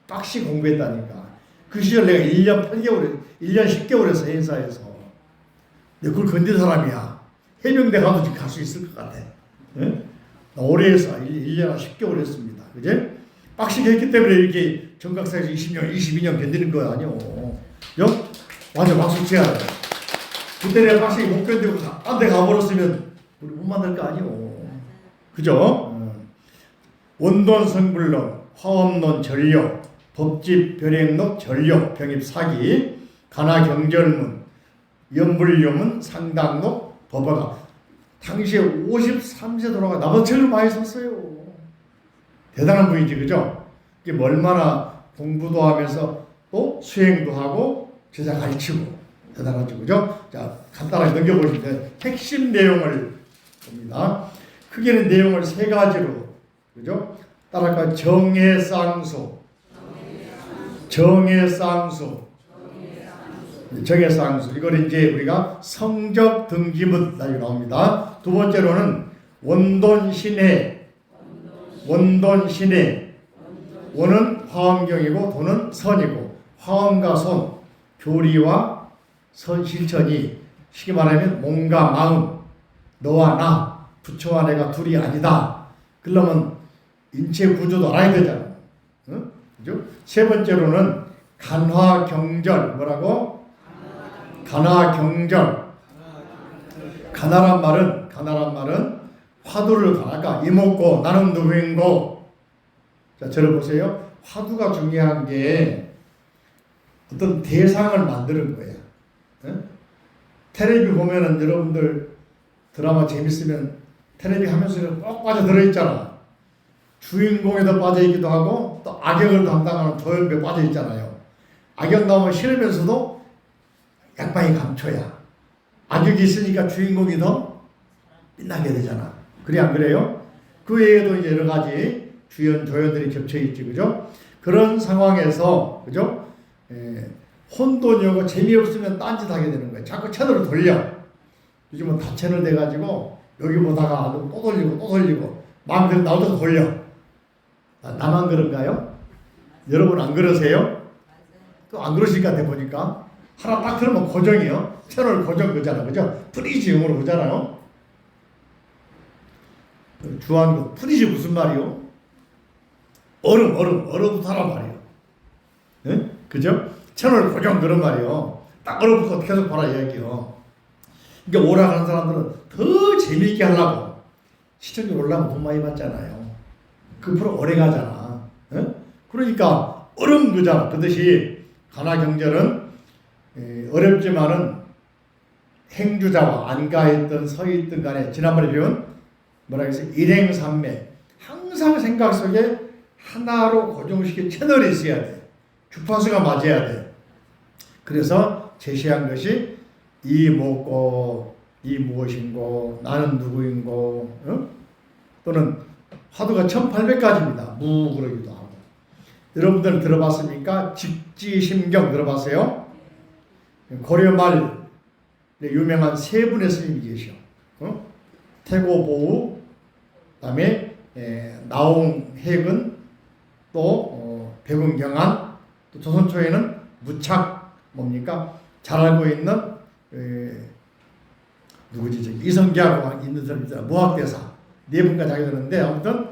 빡시 공부했다니까. 그 시절 내가 1년 8개월, 1년 10개월 했어, 행사에서. 근데 그걸 건든 사람이야. 해병대 가도 지금 갈 수 있을 것 같아. 나 오래 했어. 1년 10개월 했습니다. 그제? 빡시게 했기 때문에 이렇게 정각사에서 20년, 22년 견디는 거 아니오. 완전 박수 쳐야 돼. 그때 내가 빡시게 못 견디고 딴 데 가버렸으면 우리 못 만날 거 아니오. 그죠? 원돈 성불론, 화엄론 전력, 법집 별행록 전력, 병입 사기, 가나 경절문, 연불료문 상당록, 법화가. 당시에 53세 돌아가 나보다 제일 많이 썼어요. 대단한 분이지, 그죠? 이게 얼마나 공부도 하면서 또 수행도 하고 제자 가르치고 대단하죠, 그죠? 자, 간단하게 넘겨보시면 핵심 내용을 봅니다. 크게는 내용을 3가지로, 그죠? 따라할까요? 정해쌍수. 이걸 이제 우리가 성적 등기문 나옵니다. 두 번째로는 원돈신해. 원은 화엄경이고 돈은 선이고, 화엄과 손, 교리와 선 실천이 쉽게 말하면 몸과 마음, 너와 나, 부처와 내가 둘이 아니다. 그러면 인체 구조도 알아야 되잖아. 응? 그죠? 세 번째로는 간화경절. 뭐라고? 간화경절. 간화란 말은 화두를 아까 이먹고 나는 누구인고. 자, 들어보세요. 화두가 중요한 게 어떤 대상을 만드는 거야. 응? 텔레비 보면은 여러분들 드라마 재밌으면 텔레비 하면서 꼭 빠져들어 있잖아. 주인공에도 빠져있기도 하고 또 악역을 담당하는 조연배 빠져있잖아요. 악역 나오면 싫으면서도 약방이 감초야. 악역이 있으니까 주인공이 더 빛나게 되잖아. 그래 안 그래요? 그 외에도 이제 여러 가지 주연 조연들이 겹쳐있지, 그죠? 그런 상황에서, 그죠? 혼돈이 오고 재미없으면 딴짓 하게 되는 거예요. 자꾸 채널을 돌려. 요즘은 다 채널 돼가지고 여기 보다가 또 돌리고 마음에 들면 나도 돌려. 나만 그런가요? 여러분 안 그러세요? 또 안 그러실 것 같아 보니까. 하나 딱 들으면 고정이요. 채널 고정 그잖아, 그죠? 프리즈용으로 그잖아요. 주한국 프리즈 무슨 말이요? 얼음부터 하란 말이요. 네? 그죠? 채널 고정 그런 말이요. 딱 얼음부터 계속 봐라 이야기요. 그러니까 오락하는 사람들은 더 재미있게 하려고 시청률 올라가면 돈 많이 받잖아요. 그 프로 오래 가잖아. 네? 그러니까 얼음 그잖아. 그듯이 간화경절은 어렵지만은 행주자와 안가했던 서있던 간에 지난번에 배운 뭐라 그랬어요? 일행삼매. 항상 생각 속에 하나로 고정시킨 채널이 있어야 돼. 주파수가 맞아야 돼. 그래서 제시한 것이 이 뭐고 이 무엇인고 나는 누구인고 또는 화두가 1800가지입니다. 무 그러기도 하고. 여러분들 들어봤습니까? 직지심경 들어봤어요? 고려 말 유명한 세 분의 스님이 계셔. 태고보우, 그다음에 나홍해근, 또 백운경한, 또 조선 초에는 무착 뭡니까? 잘 알고 있는 누구지? 저기 이성계하고 있는 사람이잖아. 무학대사 네 분까지 하게 되는데 아무튼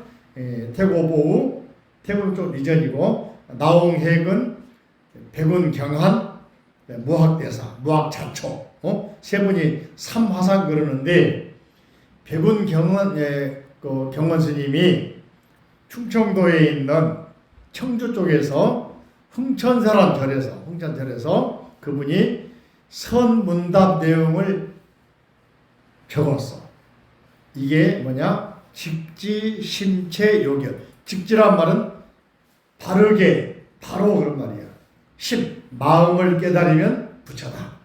태고보우, 태고는 좀 이전이고 나홍해근, 백운경한, 무학대사, 무학자초 세 분이 삼화상 그러는데 백운경은 그 경원 스님이 충청도에 있는 청주 쪽에서 흥천절에서 그분이 선문답 내용을 적었어. 이게 뭐냐? 직지심체요결. 직지란 말은 바르게, 바로 그런 말이야. 마음을 깨달으면 부처다.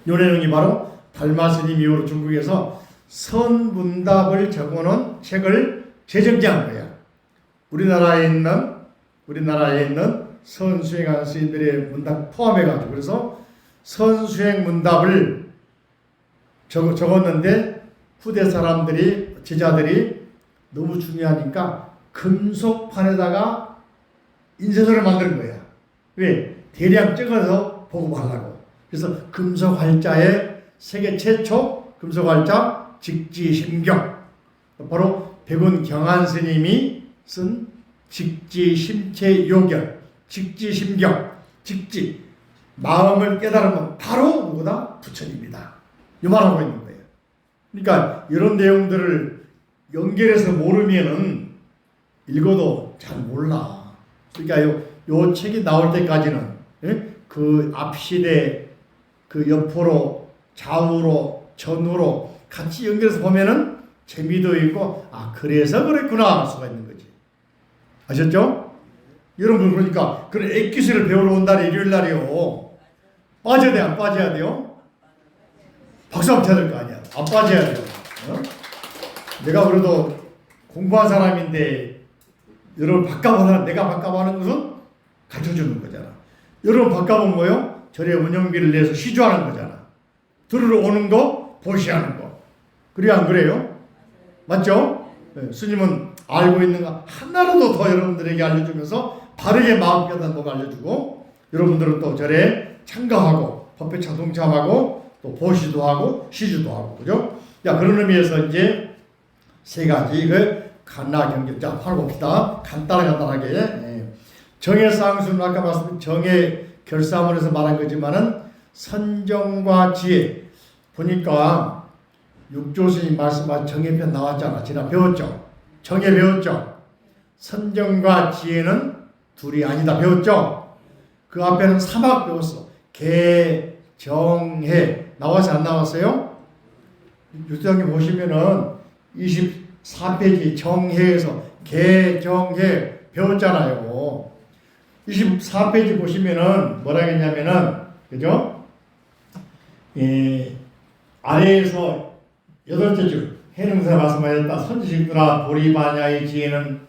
요 내용이 바로 달마 스님 이후로 중국에서 선문답을 적어놓은 책을 재정지한 거야. 우리나라에 있는 선수행하는 스님들의 문답 포함해가지고 그래서 선수행 문답을 적었는데 후대 사람들이 제자들이 너무 중요하니까 금속판에다가 인쇄소를 만드는 거야. 왜? 대량 찍어서 보고하려고. 그래서 금속활자에 세계 최초 금속활자 직지심경, 바로 백운경한 스님이 쓴 직지심체요결, 직지심경, 직지 마음을 깨달으면 바로 누구다? 부처님이다. 이 말하고 있는 거예요. 그러니까 이런 내용들을 연결해서 모르면은 읽어도 잘 몰라. 그러니까 요 책이 나올 때까지는 그 앞시대 그 옆으로 좌우로 전후로 같이 연결해서 보면은 재미도 있고 그래서 그랬구나 할 수가 있는 거지. 아셨죠? 여러분 그러니까 그런 액기술을 배우러 온다는 일요일 날이요. 빠져야 돼, 안 빠져야 돼요? 박수 한번 쳐야 될 거 아니야. 안 빠져야 돼요. 내가 그래도 공부한 사람인데 여러분 바꿔보는 내가 바꿔보는 것은 가르쳐주는 거잖아. 여러분 바꿔본 거요? 절에 운영비를 내서 시주하는 거잖아. 들으러 오는 거, 보시하는 거. 그래야 안 그래요? 맞죠? 네, 스님은 알고 있는 거 하나라도 더 여러분들에게 알려주면서 바르게 마음 깨닫는 법 알려주고 여러분들은 또 절에 참가하고 법회 동참하고 또 보시도 하고 시주도 하고 그죠? 자 그런 의미에서 이제 세 가지 간나 경전 자 봅시다. 간단하게 정해쌍수는 아까 말씀드린 정해 결사문에서 말한 거지만은 선정과 지혜 보니까 육조스님 말씀한 정해편 나왔잖아. 지난 배웠죠? 정해 배웠죠? 선정과 지혜는 둘이 아니다 배웠죠? 그 앞에는 사막 배웠어. 개, 정해 나와서 안 나왔어요? 유수장님 보시면은 24페이지 정해에서 개, 정해 배웠잖아요. 24페이지 보시면은 뭐라 했냐면은 그죠? 아래에서 8째 줄 해능사 말씀하셨다. 선지식들아 보리반야의 지혜는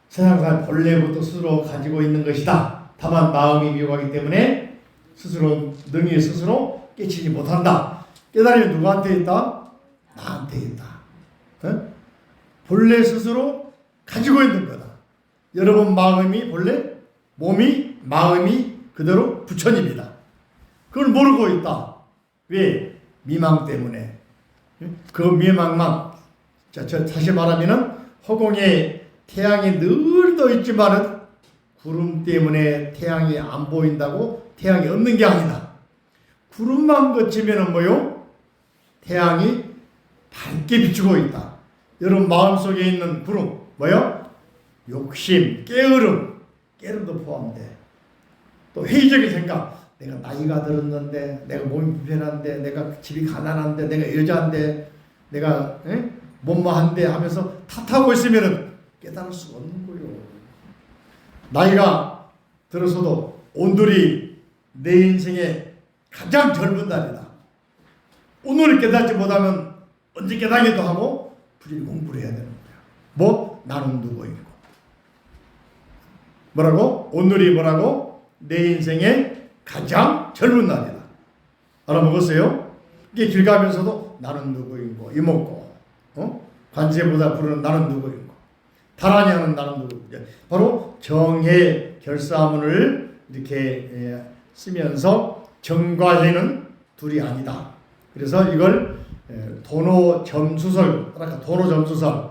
세상사 본래부터 스스로 가지고 있는 것이다. 다만 마음이 미혹하기 때문에 능히 스스로 깨치지 못한다. 깨달음이 누구한테 있다? 나한테 있다. 본래 스스로 가지고 있는 거다. 여러분 마음이 본래 마음이 그대로 부처님이다. 그걸 모르고 있다. 왜? 미망 때문에. 그 미망만 다시 말하면은 허공에 태양이 늘 떠 있지만은 구름 때문에 태양이 안 보인다고 태양이 없는 게 아니다. 구름만 거치면은 뭐요? 태양이 밝게 비추고 있다. 여러분 마음속에 있는 구름 뭐요? 욕심, 깨름도 포함돼. 또 회의적인 생각. 내가 나이가 들었는데, 내가 몸이 불편한데, 내가 집이 가난한데, 내가 여자인데, 내가 못마한데 하면서 탓하고 있으면 깨달을 수가 없는 거예요. 나이가 들어서도 오늘이 내 인생의 가장 젊은 날이다. 오늘 깨닫지 못하면 언제 깨닫기도 하고 부지런히 공부를 해야 되는 거야. 뭐? 나는 누구이고. 뭐라고? 오늘이 뭐라고? 내 인생의 가장 젊은 날이다. 알아먹었어요? 이게 길 가면서도 나는 누구이고 이먹고 관제보다 부르는 나는 누구이고 다라니 하는 나는 누구이고 바로 정해 결사문을 이렇게 쓰면서 정과 해는 둘이 아니다. 그래서 이걸 도노점수설, 아까 도노점수설.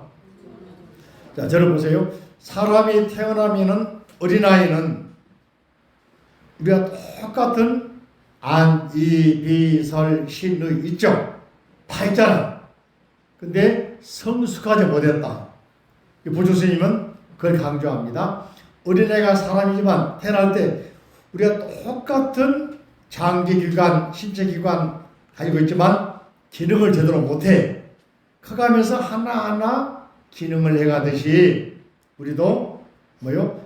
자, 저를 보세요. 사람이 태어나면은 어린아이는 우리가 똑같은 안, 이, 비, 설, 신, 의 있죠? 다 있잖아. 근데 성숙하지 못했다. 보조스님은 그걸 강조합니다. 어린애가 사람이지만 태어날 때 우리가 똑같은 장기기관, 신체기관 가지고 있지만 기능을 제대로 못해. 커가면서 하나하나 기능을 해가듯이 우리도 뭐요?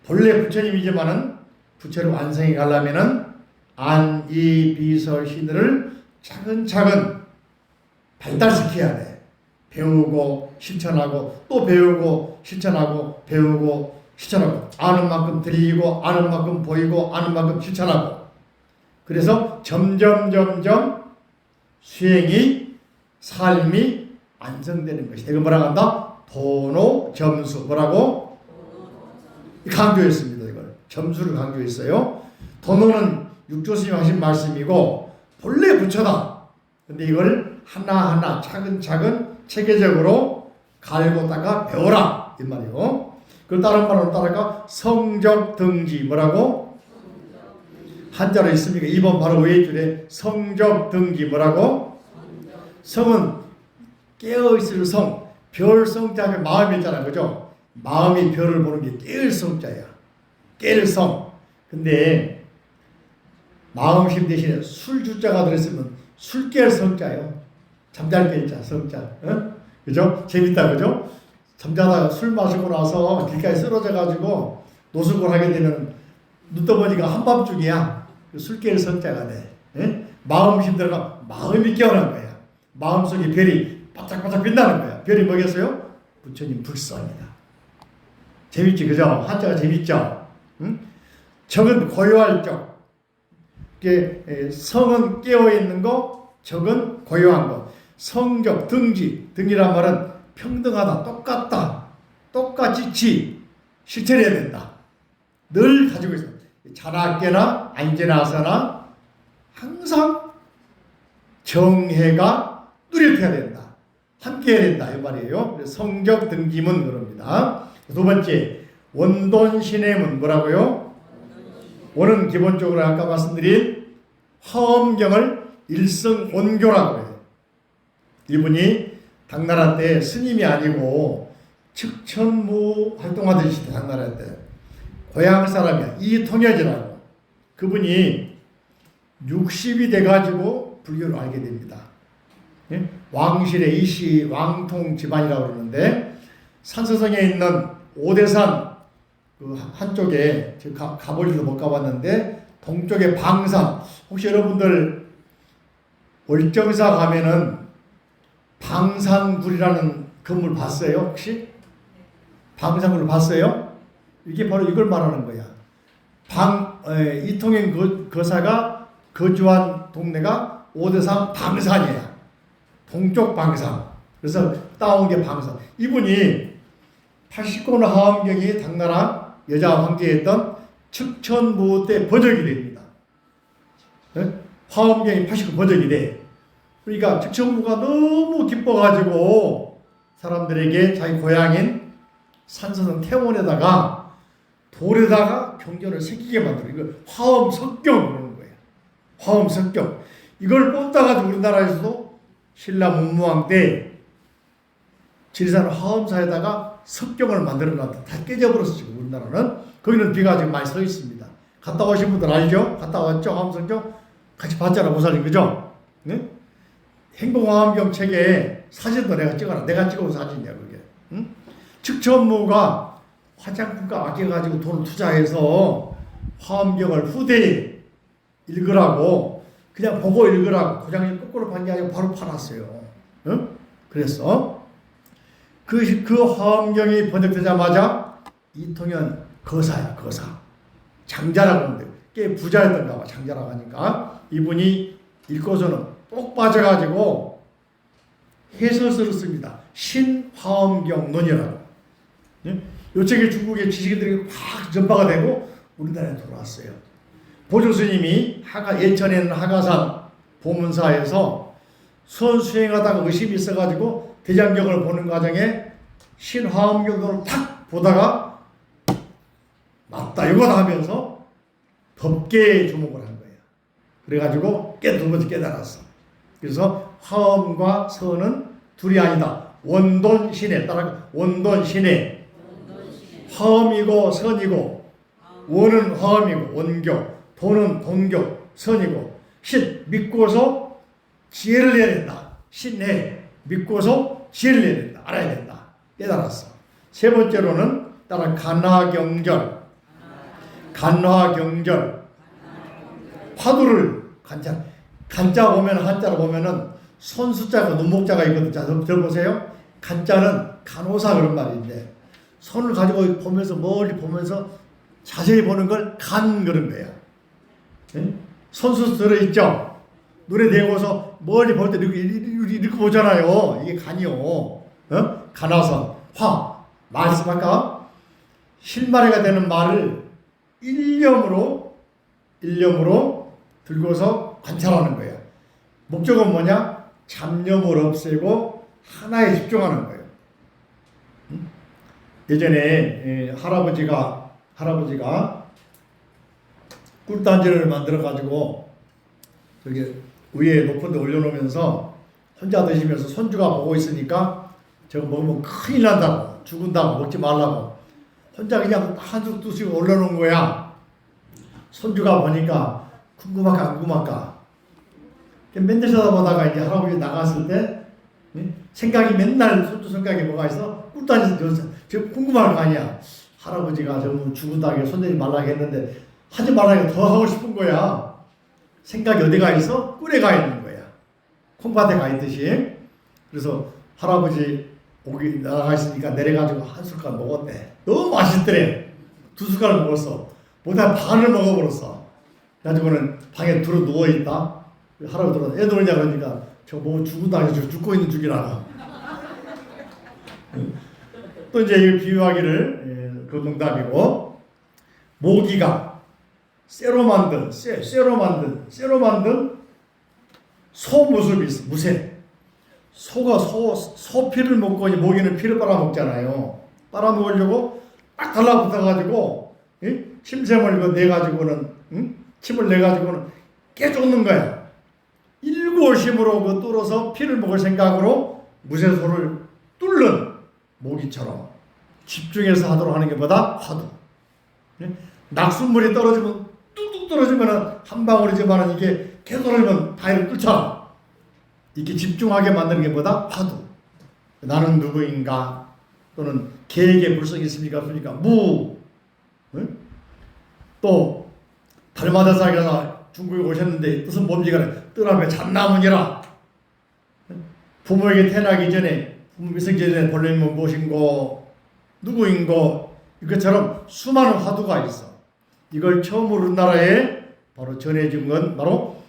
본래 부처님이지만은 부처를 완성해 가려면은 안, 이, 비, 설, 신을 차근차근 발달시켜야 돼. 배우고 실천하고 또 배우고 실천하고 배우고 실천하고 아는 만큼 들리고 아는 만큼 보이고 아는 만큼 실천하고 그래서 점점 수행이 삶이 완성되는 것이다. 이거 뭐라고 한다? 도노 점수 뭐라고? 강조했습니다. 이걸 점수를 강조했어요. 도노는 육조스님 하신 말씀이고 본래 부처다. 근데 이걸 하나하나 차근차근 체계적으로 갈고 닦아 배워라 이 말이요. 그걸 다른 말로 따라가 성적 등지 뭐라고? 한자로 있습니까? 2번 바로 위에 줄에 성적 등지 뭐라고? 성은 깨어있을 성, 별 성자가 마음이 있잖아, 그죠? 마음이 별을 보는 게 깨을 성자야. 깨을 성. 근데 마음심 대신에 술 주자가 들었으면 술 깨을 성자요. 잠잘 깨자 성자. 어? 그죠? 재밌다, 그죠? 잠자다가 술 마시고 나서 길가에 쓰러져 가지고 노숙을 하게 되면 눈 떠보니까 한밤중이야. 술 깨을 성자가 돼. 예? 마음심 들어가 마음이 깨어난 거야. 마음속에 별이 바짝바짝 빛나는 거야. 별이 뭐겠어요? 부처님 불성이다. 재밌지, 그죠? 한자가 재밌죠? 응? 적은 고요할 적. 성은 깨어있는 거, 적은 고요한 거. 성적, 등지. 등이란 말은 평등하다, 똑같다, 똑같이 실천해야 된다. 늘 가지고 있어. 자나깨나 안지나서나 항상 정해가 뚜렷해야 된다. 함께 해야 된다. 이 말이에요. 성적 등기문 그럽니다. 두 번째, 원돈신해문 뭐라고요? 원은 기본적으로 아까 말씀드린 화엄경을 일성원교라고 해요. 이분이 당나라 때 스님이 아니고 측천무 활동하듯이 당나라 때 고향 사람이야. 이통여지라고. 그분이 60이 돼가지고 불교를 알게 됩니다. 예? 왕실의 이씨 왕통 집안이라고 그러는데 산서성에 있는 오대산 그 한쪽에 제가 가보지도 못 가봤는데 동쪽에 방산, 혹시 여러분들 월정사 가면은 방산굴이라는 건물 봤어요? 혹시? 방산굴을 봤어요? 이게 바로 이걸 말하는 거야. 이통행 거사가 거주한 동네가 오대산 방산이야. 동쪽 방산. 그래서 따온 게 방산. 이분이 89년 하엄경이 당나라 여자 황제였던 측천무 때 번역이 됩니다. 하엄경이 89 번역이 돼. 그러니까 측천무가 너무 기뻐가지고 사람들에게 자기 고향인 산서성 태원에다가 돌에다가 경전을 새기게 만들어. 이걸 화엄석경 그러는 거예요. 화엄석경. 이걸 뽑다가지고 우리나라에서도 신라 문무왕 때 지리산 화엄사에다가 석경을 만들어놨다. 다 깨져버렸어 지금 우리나라는. 거기는 비가 지금 많이 서 있습니다. 갔다 오신 분들 알죠? 갔다 왔죠? 화엄석경? 같이 봤잖아 보살님, 그죠? 네? 행동화엄경 책에 사진도 내가 찍어라. 내가 찍어온 사진이야 그게. 응? 측천무가 화장품값 아껴가지고 돈을 투자해서 화엄경을 후대에 읽으라고 그냥 보고 읽으라고 고장님 거꾸로 판 게 아니고 바로 팔았어요. 응? 그래서 그 화엄경이 번역되자마자 이통현 거사야, 거사. 장자라고 하는데 꽤 부자였던가 봐. 장자라고 하니까 이분이 읽고서는 꼭 빠져가지고 해설서를 씁니다. 신화엄경론이라고. 이 책이 중국의 지식인들이 확 전파가 되고 우리나라에 들어왔어요. 보조스님이 예천에는 하가산 보문사에서 수행하다가 의심이 있어가지고 대장경을 보는 과정에 신화엄경론을 탁 보다가 맞다 이거다 하면서 법계에 주목을 한 거예요. 그래가지고 두 번째 깨달았어. 그래서 화엄과 선은 둘이 아니다. 원돈신에 따라 원돈신에 화엄이고 선이고 원은 화엄이고 원교 돈은 돈교 선이고 신 믿고서 지혜를 내야 된다. 신내 믿고서 지혜를 내야 된다. 알아야 된다. 깨달았어. 세 번째로는 따라 간화경절 화두를 간자 보면 한자로 보면은 손수자가 눈목자가 있거든요. 자, 들어보세요. 간자는 간호사 그런 말인데 손을 가지고 보면서 멀리 보면서 자세히 보는 걸 간 그런 거야. 네? 손수 들어있죠. 눈에 대고서 멀리 볼 때 이렇게 보잖아요. 이게 간이요. 간화선 말씀할까? 실마리가 되는 말을 일념으로 들고서 관찰하는 거예요. 목적은 뭐냐? 잡념을 없애고 하나에 집중하는 거예요. 예전에 할아버지가 꿀단지를 만들어 가지고 저기 위에 높은 데 올려놓으면서 혼자 드시면서 손주가 보고 있으니까 저거 먹으면 큰일 난다고 죽은다고 먹지 말라고 혼자 그냥 한술 두씩 올려놓은 거야. 손주가 보니까 궁금할까 안 궁금할까 맨날 쳐다보다가 이제 할아버지 나갔을 때 생각이 맨날 손주 생각이 뭐가 있어? 꿀단지 저 궁금할 거 아니야. 할아버지가 저 죽은다고 손대지 말라고 했는데 하지 말라고 더 하고 싶은 거야. 생각이 어디 가 있어? 꿀에 가 있는 거야. 콩밭에 가 있듯이. 그래서 할아버지 고기 나가 있으니까 내려가지고 한 숟갈 먹었대. 너무 맛있더래. 2숟갈 먹었어. 보다 반을 먹어버렸어. 그래가지고는 방에 들어 누워있다. 할아버지가 애 놀냐 그러니까 저 뭐 죽은다. 저 죽고 있는 중이라고. 또 이제 이 비유하기를 그 농담이고 모기가 쇠로 만든 소 모습이 있어. 무쇠. 소가 소 피를 먹고 이제 모기는 피를 빨아먹잖아요. 빨아먹으려고 딱 달라붙어가지고 침샘을 내가지고는 침을 내가지고는 깨쫓는 거야. 일구오심으로 그 뚫어서 피를 먹을 생각으로 무쇠소를 뚫는 모기처럼 집중해서 하도록 하는 게 뭐다? 화두. 낙숫물이 떨어지면 뚝뚝 떨어지면 한 방울이지만 이게 계속 떨어지면 다리를 뚫잖아. 이렇게 집중하게 만드는 게 뭐다? 화두. 나는 누구인가? 또는 개에게 불성이 있습니까? 없습니까? 무. 또 달마다사기가 중국에 오셨는데 뜻은 뭡니까? 뜰 앞에 잣나무니라. 부모에게 태어나기 전에 부모 미성기 전에 본래는 무엇인고 누구인고 이것처럼 수많은 화두가 있어. 이걸 처음으로 우리나라에 바로 전해준 건 바로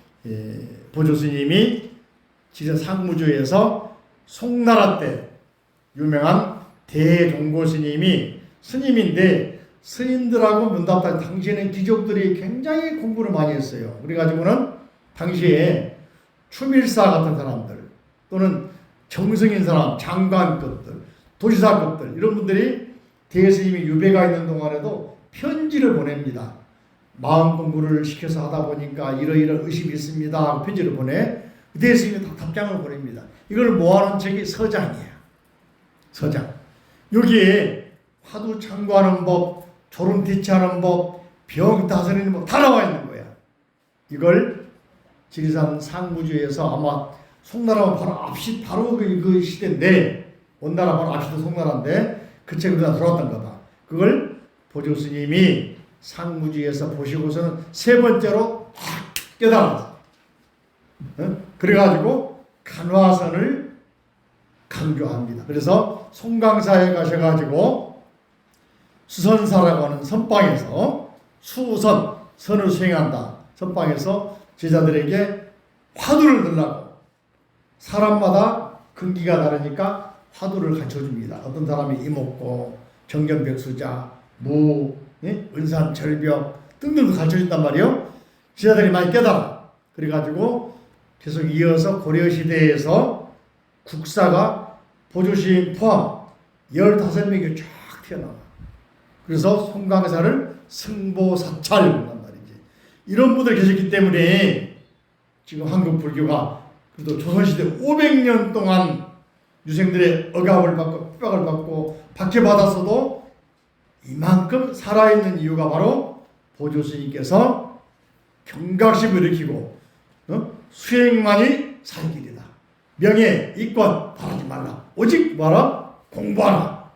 보조스님이 지전 상무주에서 송나라 때 유명한 대종고 스님이 스님인데 스님들하고 문답할 당시에는 귀족들이 굉장히 공부를 많이 했어요. 그래가지고는 당시에 추밀사 같은 사람들 또는 정승인 사람, 장관급들, 도시사급들 이런 분들이 대스님이 유배가 있는 동안에도 편지를 보냅니다. 마음 공부를 시켜서 하다 보니까 이러이러 의심이 있습니다 하고 편지를 보내. 대스님이 다 답장을 보냅니다. 이걸 모아놓은 책이 서장이에요. 서장. 여기에 화두 참고하는 법, 졸음 대처하는 법, 병 다스리는 법 다 나와 있는 거야. 이걸 지리산 상무주에서 아마 송나라가 바로 그 시대인데 원나라 바로 앞시도 송나라인데 그 책으로 다 들어왔던 거다. 그걸 보조 스님이 상무지에서 보시고서는 세 번째로 확 깨달았어요. 그래가지고 간화선을 강조합니다. 그래서 송강사에 가셔가지고 수선사라고 하는 선방에서 선을 수행한다. 선방에서 제자들에게 화두를 들라고, 사람마다 근기가 다르니까 화두를 가르쳐줍니다. 어떤 사람이 이목고, 정견백수자, 무, 은산, 절벽 등등도 가르쳐준단 말이에요. 제자들이 많이 깨달아. 그래가지고 계속 이어서 고려시대에서 국사가 보조시인 포함 15명이 쫙 튀어나와. 그래서 송강사를 승보사찰 이런 분들 계셨기 때문에 지금 한국 불교가 그래도 조선시대 500년 동안 유생들의 억압을 받고 핍박을 받고 박해받았어도 이만큼 살아있는 이유가 바로 보조스님께서 경각심을 일으키고 수행만이 살 길이다. 명예, 이권 바라지 말라. 오직 뭐라? 공부하라.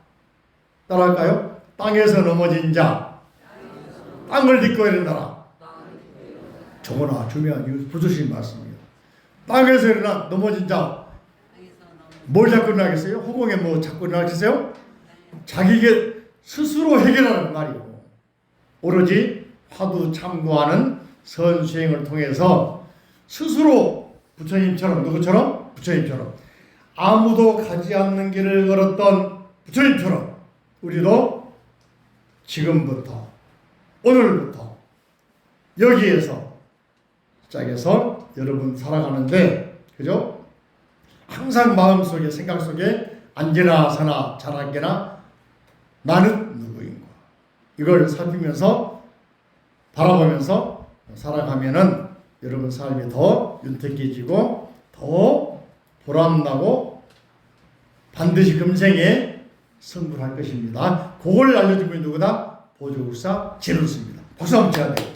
따라할까요? 땅에서 넘어진 자 땅을 딛고 일어나라. 저거나 중요한 부조신 말씀이에요. 땅에서 일어나 넘어진 자 뭘 잡고 일어나겠어요? 허공에 뭐 잡고 일어나겠어요? 자기에게 스스로 해결하는 말이고, 오로지 화두 참고하는 선수행을 통해서 스스로 부처님처럼, 누구처럼? 부처님처럼 아무도 가지 않는 길을 걸었던 부처님처럼 우리도 지금부터, 오늘부터 여기에서 시작해서 여러분 살아가는데, 그죠? 항상 마음속에, 생각 속에 앉으나 서나 자라게나 나는 누구인가, 이걸 살피면서 바라보면서 살아가면은 여러분 삶이 더 윤택해지고 더 보람나고 반드시 금생에 성불할 것입니다. 그걸 알려준 분이 누구다? 보조국사 진우스입니다. 박수 한번 쳐야 돼요.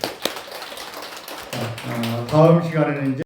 다음 시간에는 이제